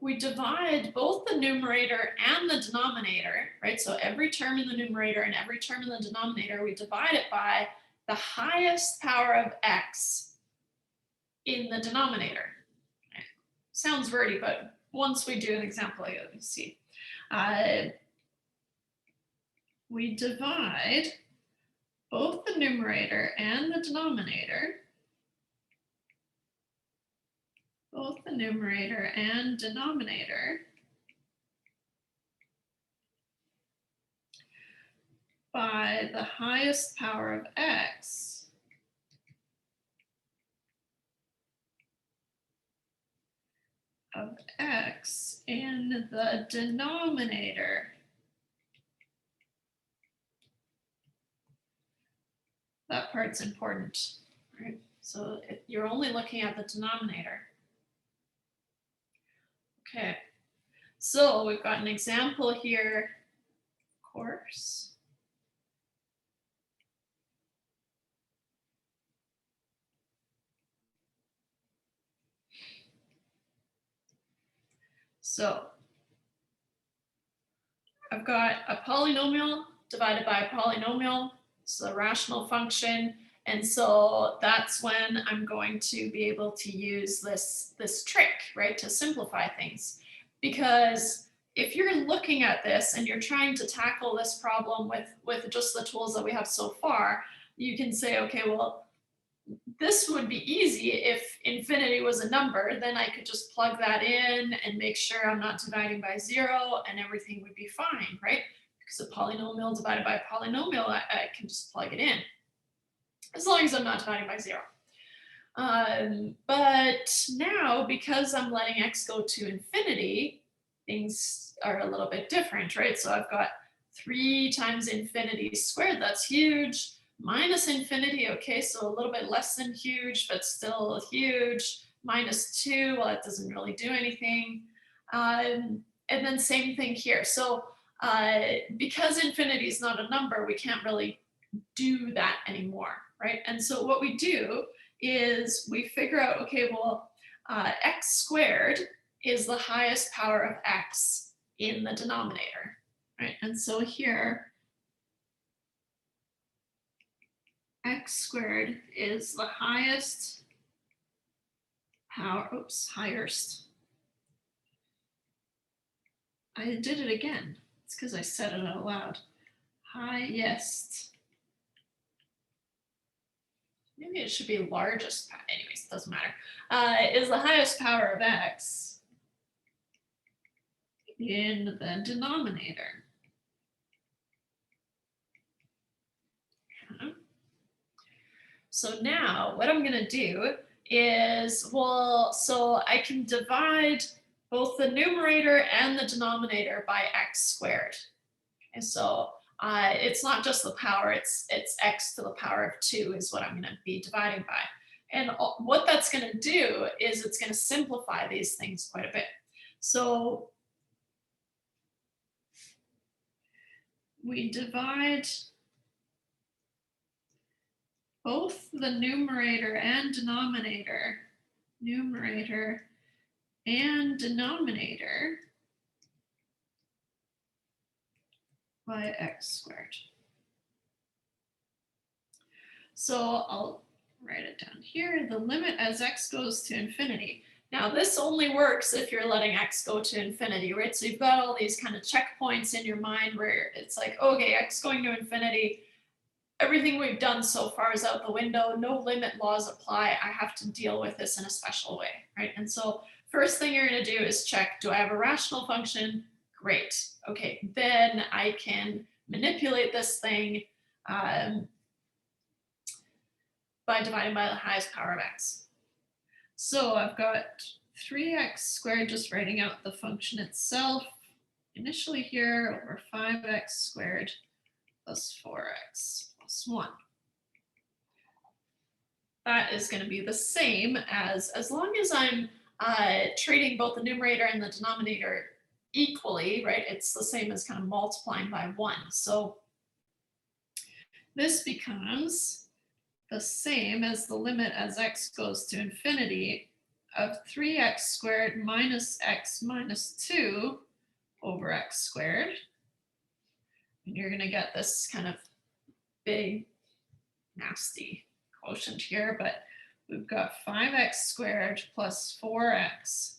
We divide both the numerator and the denominator, right? So every term in the numerator and every term in the denominator, we divide it by the highest power of x in the denominator. Right? Sounds wordy, but once we do an example, you'll see. We divide both the numerator and the denominator, by the highest power of x in the denominator. That part's important, right? So if you're only looking at the denominator. Okay, so we've got an example here, of course. So I've got a polynomial divided by a polynomial. It's a rational function. And so that's when I'm going to be able to use this trick, right, to simplify things. Because if you're looking at this and you're trying to tackle this problem with just the tools that we have so far, you can say, okay, well, this would be easy if infinity was a number, then I could just plug that in and make sure I'm not dividing by 0 and everything would be fine, right? Because a polynomial divided by a polynomial, I can just plug it in, as long as I'm not dividing by 0. But now, because I'm letting x go to infinity, things are a little bit different, right? So I've got 3 times infinity squared, that's huge. Minus infinity, okay, so a little bit less than huge, but still huge. Minus 2, well, it doesn't really do anything. And then same thing here. So because infinity is not a number, we can't really do that anymore, right? And so what we do is we figure out, okay, well, x squared is the highest power of x in the denominator, right? And so here, x squared is the highest power, highest. I did it again. It's because I said it out loud. Highest. Maybe it should be largest. Anyways, it doesn't matter. Is the highest power of x in the denominator. Okay. So now what I'm going to do is, well, so I can divide both the numerator and the denominator by x squared. And so it's not just the power, it's x to the power of 2 is what I'm going to be dividing by. And what that's going to do is it's going to simplify these things quite a bit. So we divide both the numerator and denominator by x squared. So I'll write it down here. The limit as x goes to infinity. Now this only works if you're letting x go to infinity, right? So you've got all these kind of checkpoints in your mind where it's like, okay, x going to infinity, everything we've done so far is out the window, no limit laws apply, I have to deal with this in a special way, right? And so first thing you're going to do is check, do I have a rational function? Great. Okay, then I can manipulate this thing by dividing by the highest power of x. So I've got 3x squared, just writing out the function itself, initially here over 5x squared plus 4x plus 1. That is going to be the same as long as I'm treating both the numerator and the denominator equally, right? It's the same as kind of multiplying by 1. So this becomes the same as the limit as x goes to infinity of 3x squared minus x minus 2 over x squared. And you're going to get this kind of big, nasty quotient here, but we've got 5x squared plus 4x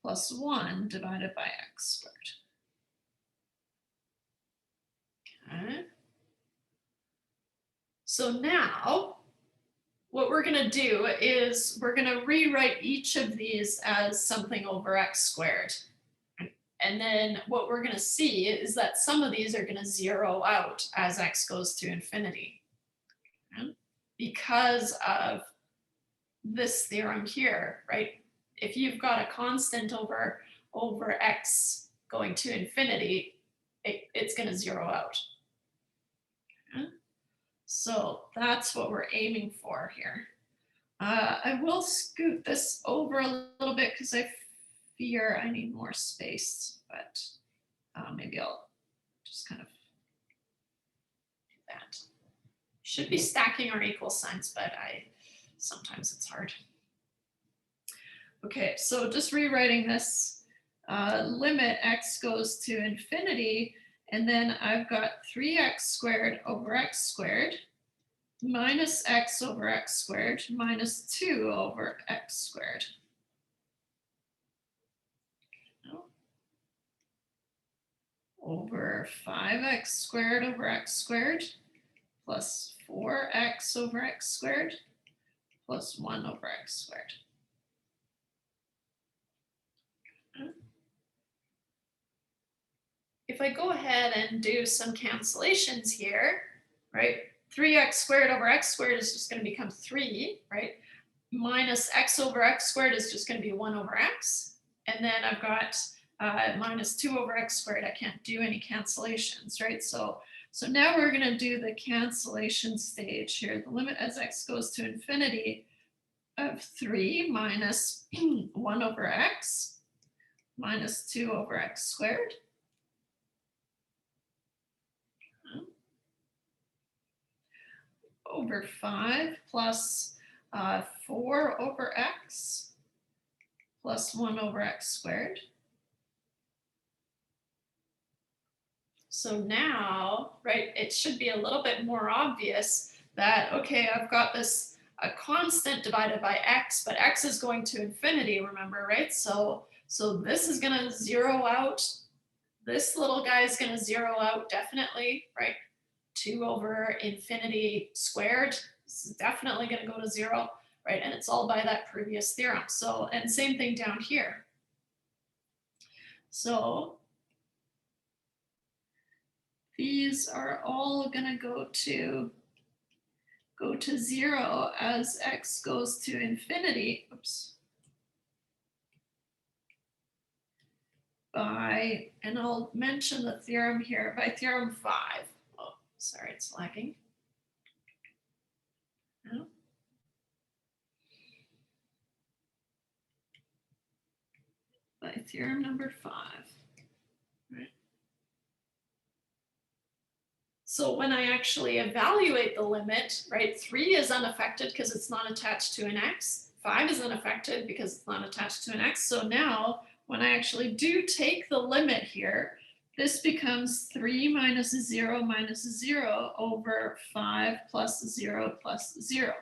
plus 1 divided by x squared. Okay. So now what we're going to do is we're going to rewrite each of these as something over x squared. And then what we're going to see is that some of these are going to zero out as x goes to infinity. Okay? Because of this theorem here, right? If you've got a constant over x going to infinity, it's going to zero out. Okay? So that's what we're aiming for here. I will scoot this over a little bit because I fear I need more space, but maybe I'll just kind of do that. Should be stacking our equal signs, but sometimes it's hard. Okay, so just rewriting this, limit x goes to infinity, and then I've got 3x squared over x squared minus x over x squared minus 2 over x squared. Over 5x squared over x squared plus 4x over x squared plus 1 over x squared. Okay. If I go ahead and do some cancellations here, right? 3x squared over x squared is just going to become 3, right? Minus x over x squared is just going to be 1 over x. And then I've got minus 2 over x squared. I can't do any cancellations, right? So now we're going to do the cancellation stage here. The limit as x goes to infinity of 3 minus 1 over x minus 2 over x squared. Over 5 plus 4 over x plus 1 over x squared. So now, right, it should be a little bit more obvious that, okay, I've got this a constant divided by x, but x is going to infinity, remember, right? So this is going to zero out. This little guy is going to zero out definitely, right? 2 over infinity squared. This is definitely going to go to 0, right? And it's all by that previous theorem. So, and same thing down here. So these are all going to go to 0 as x goes to infinity. Oops. By, and I'll mention the theorem here, by theorem 5. Oh, sorry, it's lagging. No. By theorem number 5. Right. So when I actually evaluate the limit, right, 3 is unaffected because it's not attached to an x. 5 is unaffected because it's not attached to an x. So now when I actually do take the limit here, this becomes 3 minus 0 over 5 plus 0 plus 0,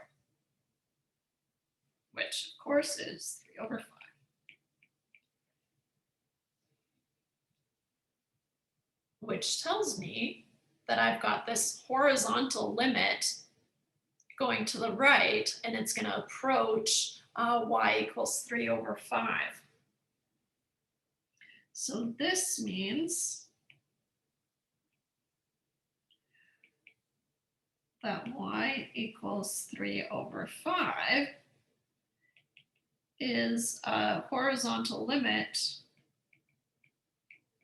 which of course is 3 over 5. Which tells me that I've got this horizontal limit going to the right, and it's going to approach y equals 3 over 5. So this means that y equals 3 over 5 is a horizontal limit,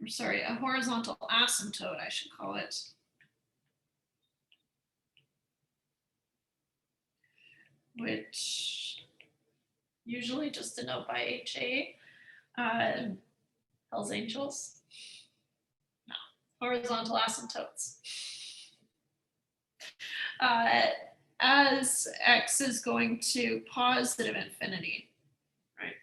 or sorry, a horizontal asymptote, I should call it. Which usually just denote by HA. Hell's Angels? No, horizontal asymptotes. As x is going to positive infinity, right?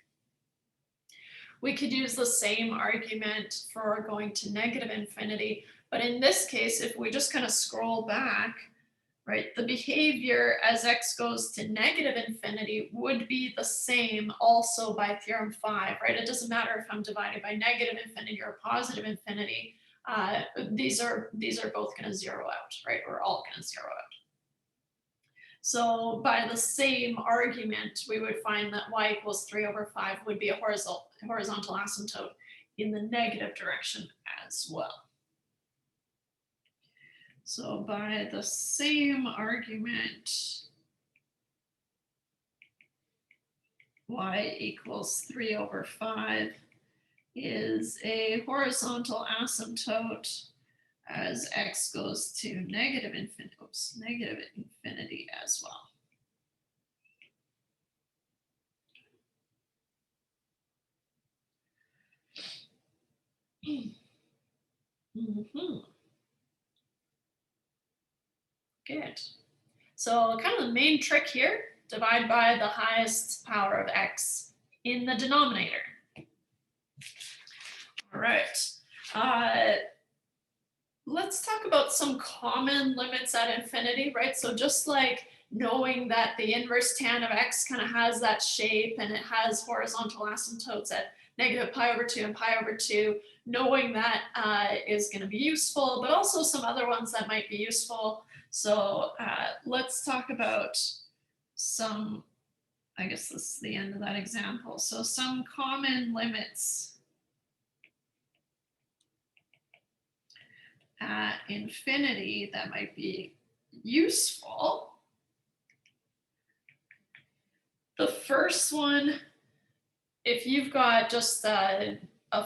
We could use the same argument for going to negative infinity, but in this case, if we just kind of scroll back, right, the behavior as x goes to negative infinity would be the same also by theorem 5, right? It doesn't matter if I'm divided by negative infinity or positive infinity. These are both going to zero out, right? Or all going to zero out. So by the same argument, we would find that y equals 3 over 5 would be a horizontal asymptote in the negative direction as well. So by the same argument, y equals 3 over 5 is a horizontal asymptote as x goes to negative infinity as well. Mm-hmm. Good. So kind of the main trick here, divide by the highest power of x in the denominator. All right. Let's talk about some common limits at infinity, right? So just like knowing that the inverse tan of x kind of has that shape and it has horizontal asymptotes at negative pi over 2 and pi over 2, knowing that is going to be useful, but also some other ones that might be useful. So let's talk about some, I guess this is the end of that example. So some common limits at infinity that might be useful. The first one, if you've got just a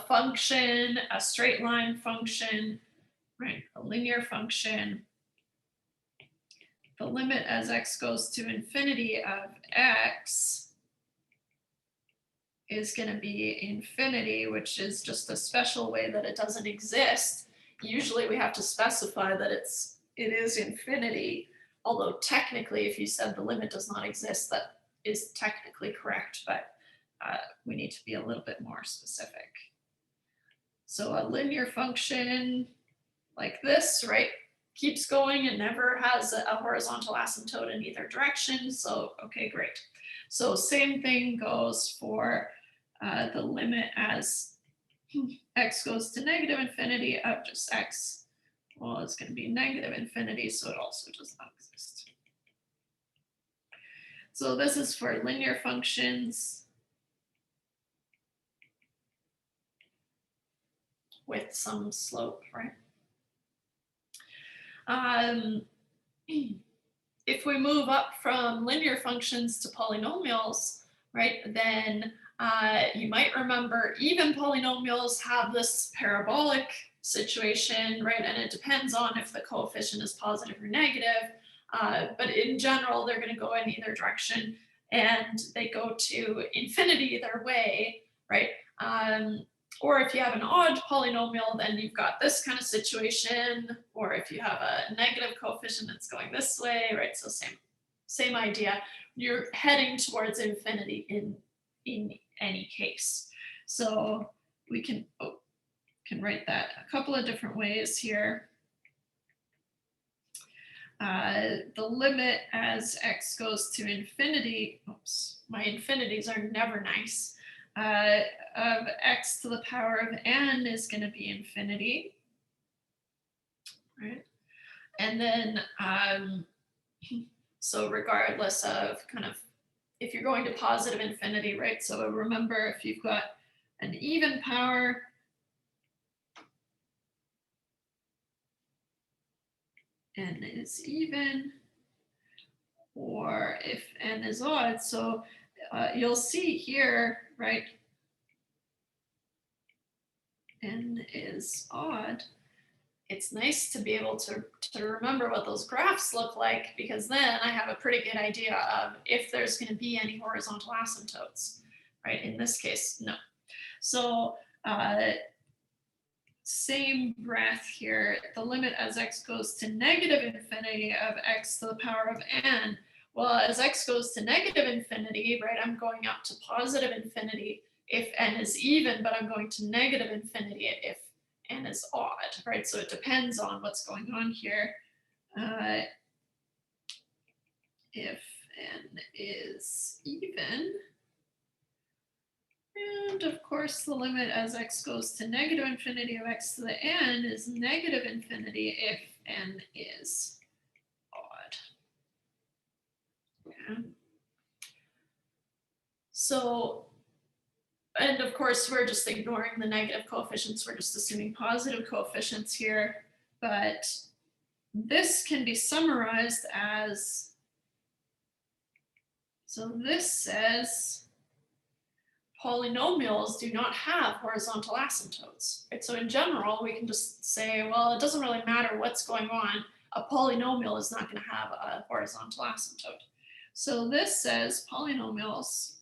function, a straight line function, right, a linear function, the limit as x goes to infinity of x is going to be infinity, which is just a special way that it doesn't exist. Usually we have to specify that it is infinity, although technically if you said the limit does not exist, that is technically correct, but we need to be a little bit more specific. So a linear function like this, right, keeps going. It never has a horizontal asymptote in either direction. So, okay, great. So same thing goes for the limit as x goes to negative infinity of just x. Well, it's going to be negative infinity, so it also does not exist. So this is for linear functions with some slope, right? If we move up from linear functions to polynomials, right, then you might remember even polynomials have this parabolic situation, right, and it depends on if the coefficient is positive or negative, but in general, they're going to go in either direction, and they go to infinity either way, right? Or if you have an odd polynomial, then you've got this kind of situation, or if you have a negative coefficient that's going this way, right? So same idea. You're heading towards infinity in any case. So we can write that a couple of different ways here. The limit as x goes to infinity, oops, my infinities are never nice, of x to the power of n is going to be infinity, right? And then, so regardless of kind of, if you're going to positive infinity, right? So remember, if you've got an even power, n is even, or if n is odd, so you'll see here, right, n is odd. It's nice to be able to remember what those graphs look like, because then I have a pretty good idea of if there's going to be any horizontal asymptotes, right? In this case, no. So same breath here, the limit as x goes to negative infinity of x to the power of n. Well, as x goes to negative infinity, right, I'm going up to positive infinity if n is even, but I'm going to negative infinity if n is odd, right? So it depends on what's going on here. If n is even, and of course the limit as x goes to negative infinity of x to the n is negative infinity if n is odd. Yeah. So, and of course we're just ignoring the negative coefficients, we're just assuming positive coefficients here, but this can be summarized as, so this says polynomials do not have horizontal asymptotes, right? So in general, we can just say, well, it doesn't really matter what's going on. A polynomial is not going to have a horizontal asymptote. So this says polynomials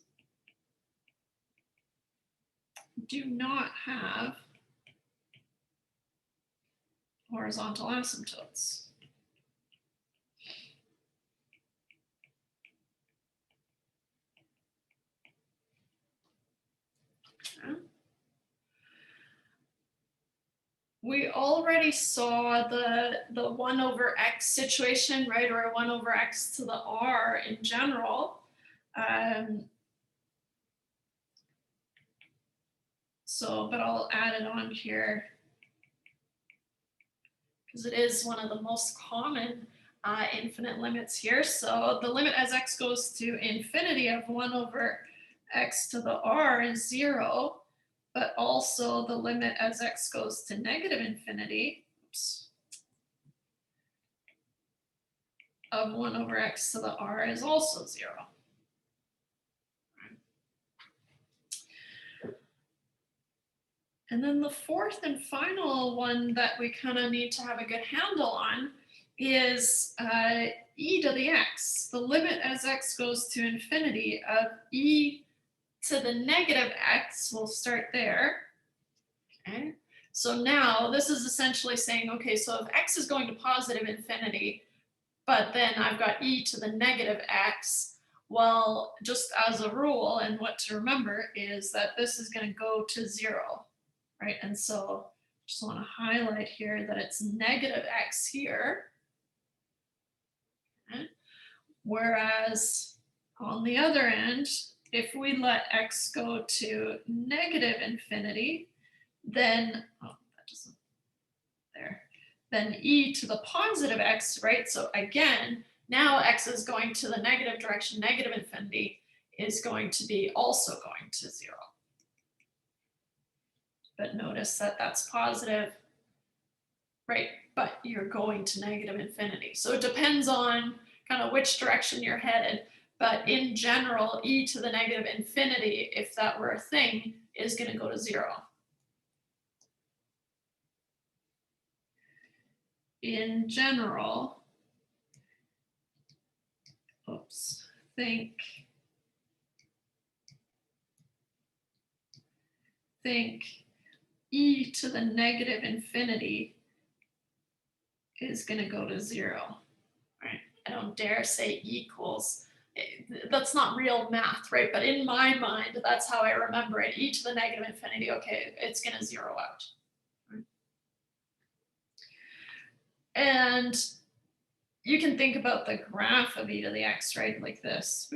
do not have horizontal asymptotes. We already saw the 1 over x situation, right? Or 1 over x to the r in general. So, but I'll add it on here because it is one of the most common infinite limits here. So the limit as x goes to infinity of 1 over x to the r is 0. But also the limit as x goes to negative infinity, oops, of 1 over x to the r is also 0. And then the fourth and final one that we kind of need to have a good handle on is e to the x, the limit as x goes to infinity of e to the negative x. We'll start there. Okay. So now this is essentially saying, okay, so if x is going to positive infinity, but then I've got e to the negative x, Well, just as a rule, and what to remember is that this is going to go to 0, right? And so just want to highlight here that it's negative x here. Okay. Whereas on the other end, if we let x go to negative infinity, then, oh, that doesn't, there, then e to the positive x, right? So again, now x is going to the negative direction, negative infinity is going to be also going to 0. But notice that that's positive, right? But you're going to negative infinity. So it depends on kind of which direction you're headed. But in general, e to the negative infinity, if that were a thing, is going to go to 0. In general, oops, think e to the negative infinity is going to go to 0, right? I don't dare say equals. That's not real math, right? But in my mind, that's how I remember it. E to the negative infinity, okay, it's going to 0 out. Right? And you can think about the graph of e to the x, right? Like this.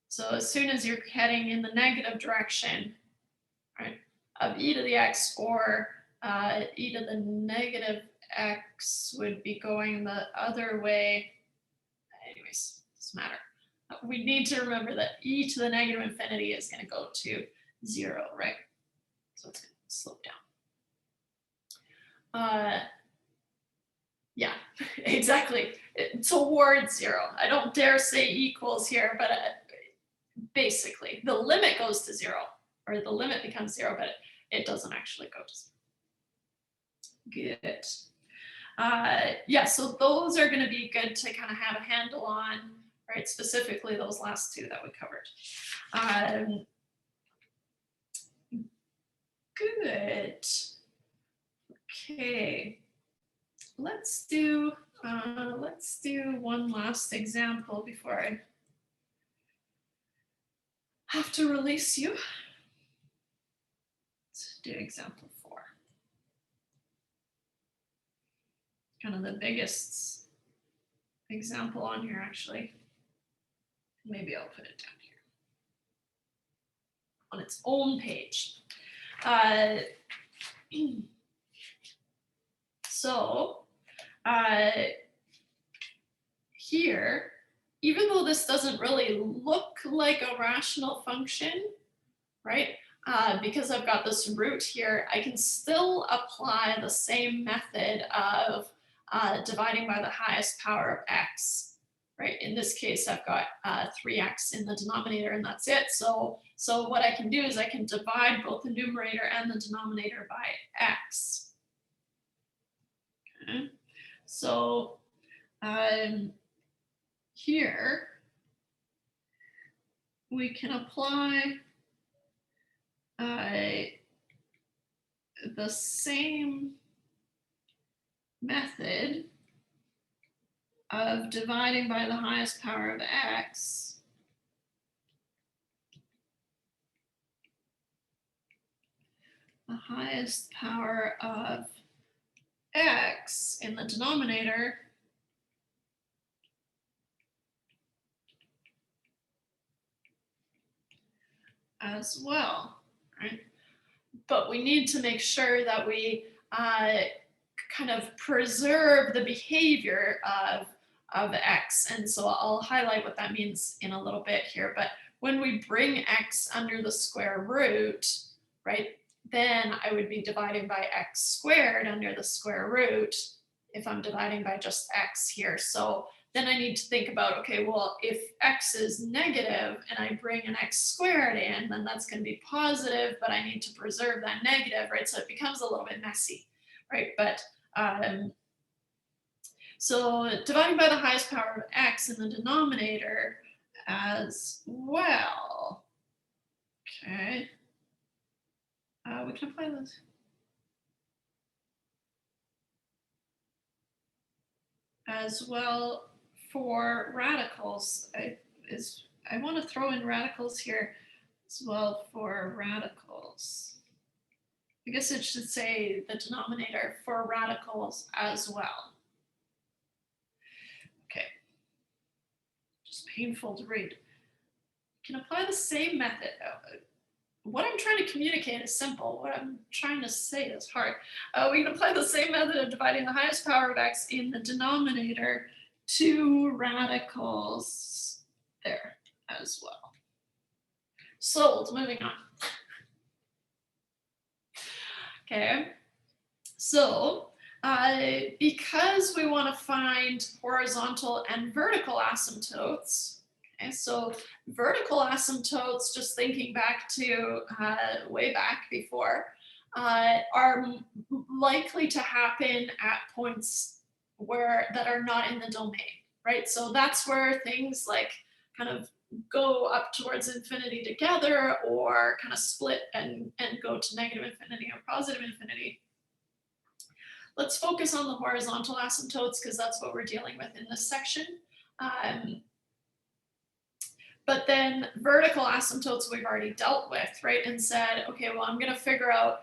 So as soon as you're heading in the negative direction, right, of e to the x, or e to the negative x would be going the other way. Anyways, doesn't matter. We need to remember that e to the negative infinity is going to go to 0, right? So it's going to slope down. Yeah, exactly. Towards 0. I don't dare say equals here, but basically the limit goes to 0, or the limit becomes 0, but it doesn't actually go to 0. Good. Yeah, so those are going to be good to kind of have a handle on, right? Specifically those last two that we covered. Good. Okay. Let's do one last example before I have to release you. Let's do example 4. Kind of the biggest example on here, actually. Maybe I'll put it down here on its own page. So here, even though this doesn't really look like a rational function, right? Because I've got this root here, I can still apply the same method of dividing by the highest power of x, right? In this case, I've got 3x in the denominator, and that's it. So what I can do is I can divide both the numerator and the denominator by x. Okay. So here we can apply the same method of dividing by the highest power of x the highest power of x in the denominator as well, right? But we need to make sure that we kind of preserve the behavior of x. And so I'll highlight what that means in a little bit here. But when we bring x under the square root, right, then I would be dividing by x squared under the square root if I'm dividing by just x here. So then I need to think about, okay, well, if x is negative and I bring an x squared in, then that's going to be positive, but I need to preserve that negative, right? So it becomes a little bit messy, right? But so dividing by the highest power of x in the denominator as well. Okay. We can apply this. As well for radicals. I want to throw in radicals here as well for radicals. I guess it should say the denominator for radicals as well. Okay. Just painful to read. You can apply the same method. What I'm trying to communicate is simple. What I'm trying to say is hard. We can apply the same method of dividing the highest power of x in the denominator to radicals there as well. Sold. Moving on. Okay. So because we want to find horizontal and vertical asymptotes, okay, so vertical asymptotes, just thinking back to way back before, are likely to happen at points that are not in the domain, right? So that's where things like kind of go up towards infinity together, or kind of split and go to negative infinity or positive infinity. Let's focus on the horizontal asymptotes because that's what we're dealing with in this section. But then vertical asymptotes we've already dealt with, right? And said, okay, well, I'm going to figure out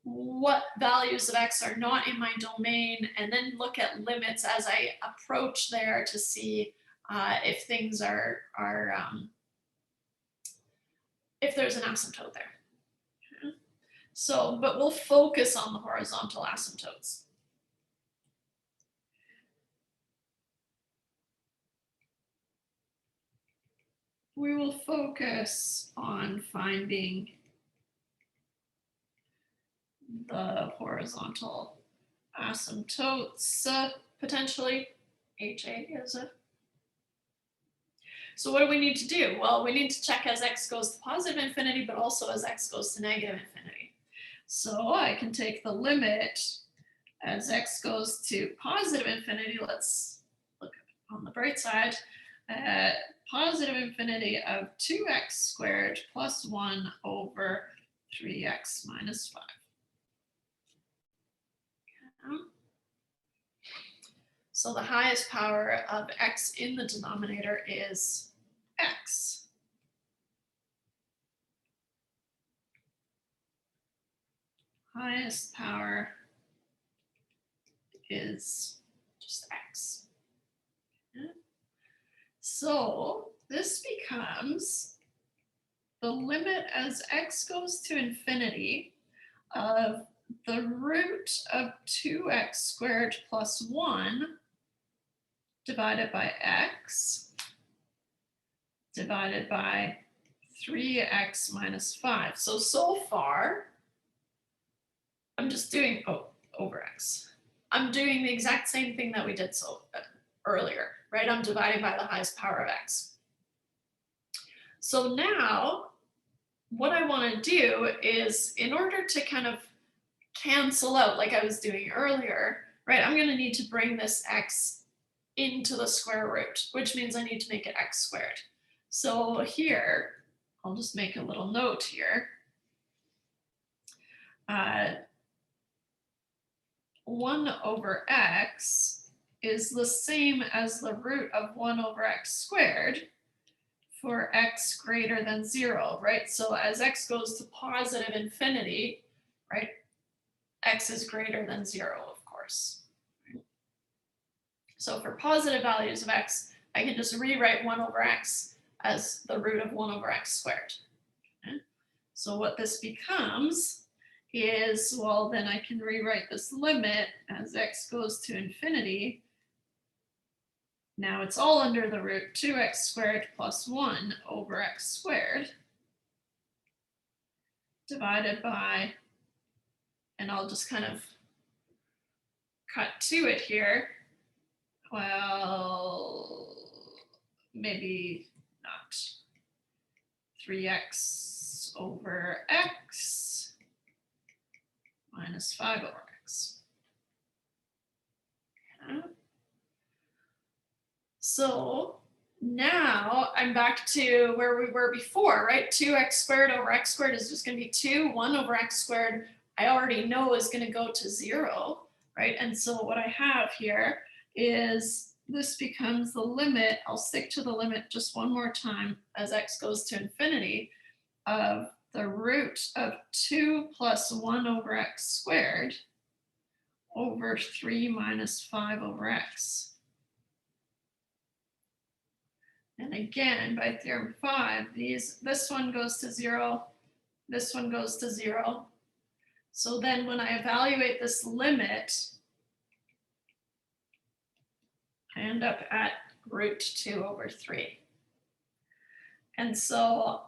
what values of x are not in my domain, and then look at limits as I approach there to see if things are if there's an asymptote there. Okay. So, but we'll focus on the horizontal asymptotes. We will focus on finding the horizontal asymptotes, potentially. HA is a. So what do we need to do? Well, we need to check as x goes to positive infinity, but also as x goes to negative infinity. So I can take the limit as x goes to positive infinity. Let's look on the bright side. Positive infinity of 2x squared plus 1 over 3x minus 5. Okay. So the highest power of x in the denominator is x. Highest power is just x. Okay. So this becomes the limit as x goes to infinity of the root of 2x squared plus 1 divided by x divided by 3x minus 5. So far, I'm just doing over x. I'm doing the exact same thing that we did earlier, right? I'm dividing by the highest power of x. So now what I want to do is, in order to kind of cancel out like I was doing earlier, right, I'm going to need to bring this x into the square root, which means I need to make it x squared. So here, I'll just make a little note here. 1 over x is the same as the root of 1 over x squared for x greater than 0, right? So as x goes to positive infinity, right, x is greater than 0, of course. So for positive values of x, I can just rewrite 1 over x as the root of 1 over x squared. Okay? So what this becomes is, well, then I can rewrite this limit as x goes to infinity. Now it's all under the root 2x squared plus 1 over x squared divided by, and I'll just kind of cut to it here. Well, maybe not. 3x over x minus 5 over x. Okay. So now I'm back to where we were before, right? 2x squared over x squared is just going to be 2. 1 over x squared, I already know is going to go to 0, right? And so what I have here is this becomes the limit. I'll stick to the limit just one more time as x goes to infinity of the root of 2 plus 1 over x squared over 3 minus 5 over x. And again, by theorem 5, this one goes to 0, this one goes to 0. So then when I evaluate this limit, I end up at root 2 over 3. And so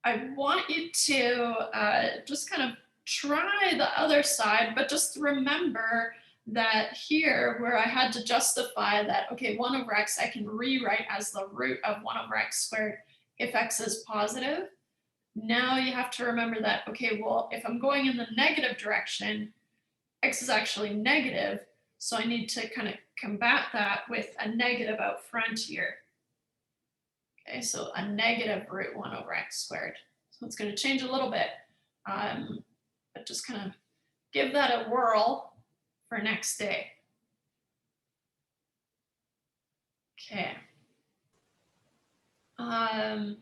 I want you to just kind of try the other side, but just remember that here where I had to justify that, okay, 1 over x I can rewrite as the root of 1 over x squared if x is positive. Now you have to remember that, okay, well, if I'm going in the negative direction, x is actually negative, so I need to kind of combat that with a negative out front here. Okay, so a negative root 1 over x squared. So it's going to change a little bit, but just kind of give that a whirl for next day. Okay. Good.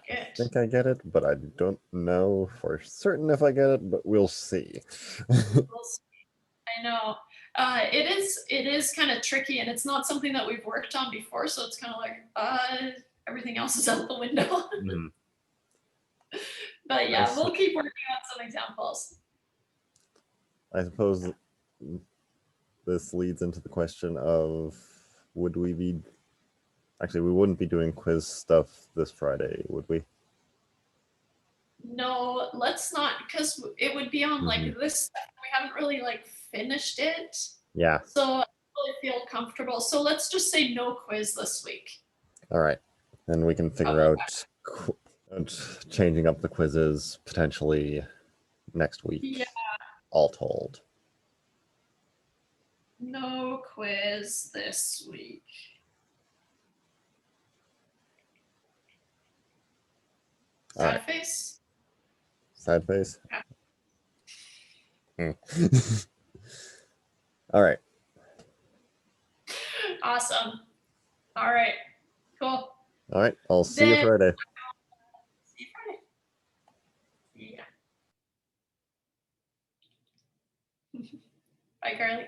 I think I get it, but I don't know for certain if I get it, but we'll see. I know. It is kind of tricky, and it's not something that we've worked on before, so it's kind of like everything else is out the window. Mm. But yeah, we'll keep working on some examples. I suppose this leads into the question of, would we be, actually we wouldn't be doing quiz stuff this Friday, would we? No, let's not, because it would be on like this, we haven't really like finished it. Yeah. So I really feel comfortable. So let's just say no quiz this week. All right. And we can figure out changing up the quizzes potentially next week. Yeah. All told. No quiz this week. Sad face? Sad face? Yeah. All right. Awesome. All right. Cool. All right. I'll see you Friday. See you Friday. Yeah. Bye, Carly.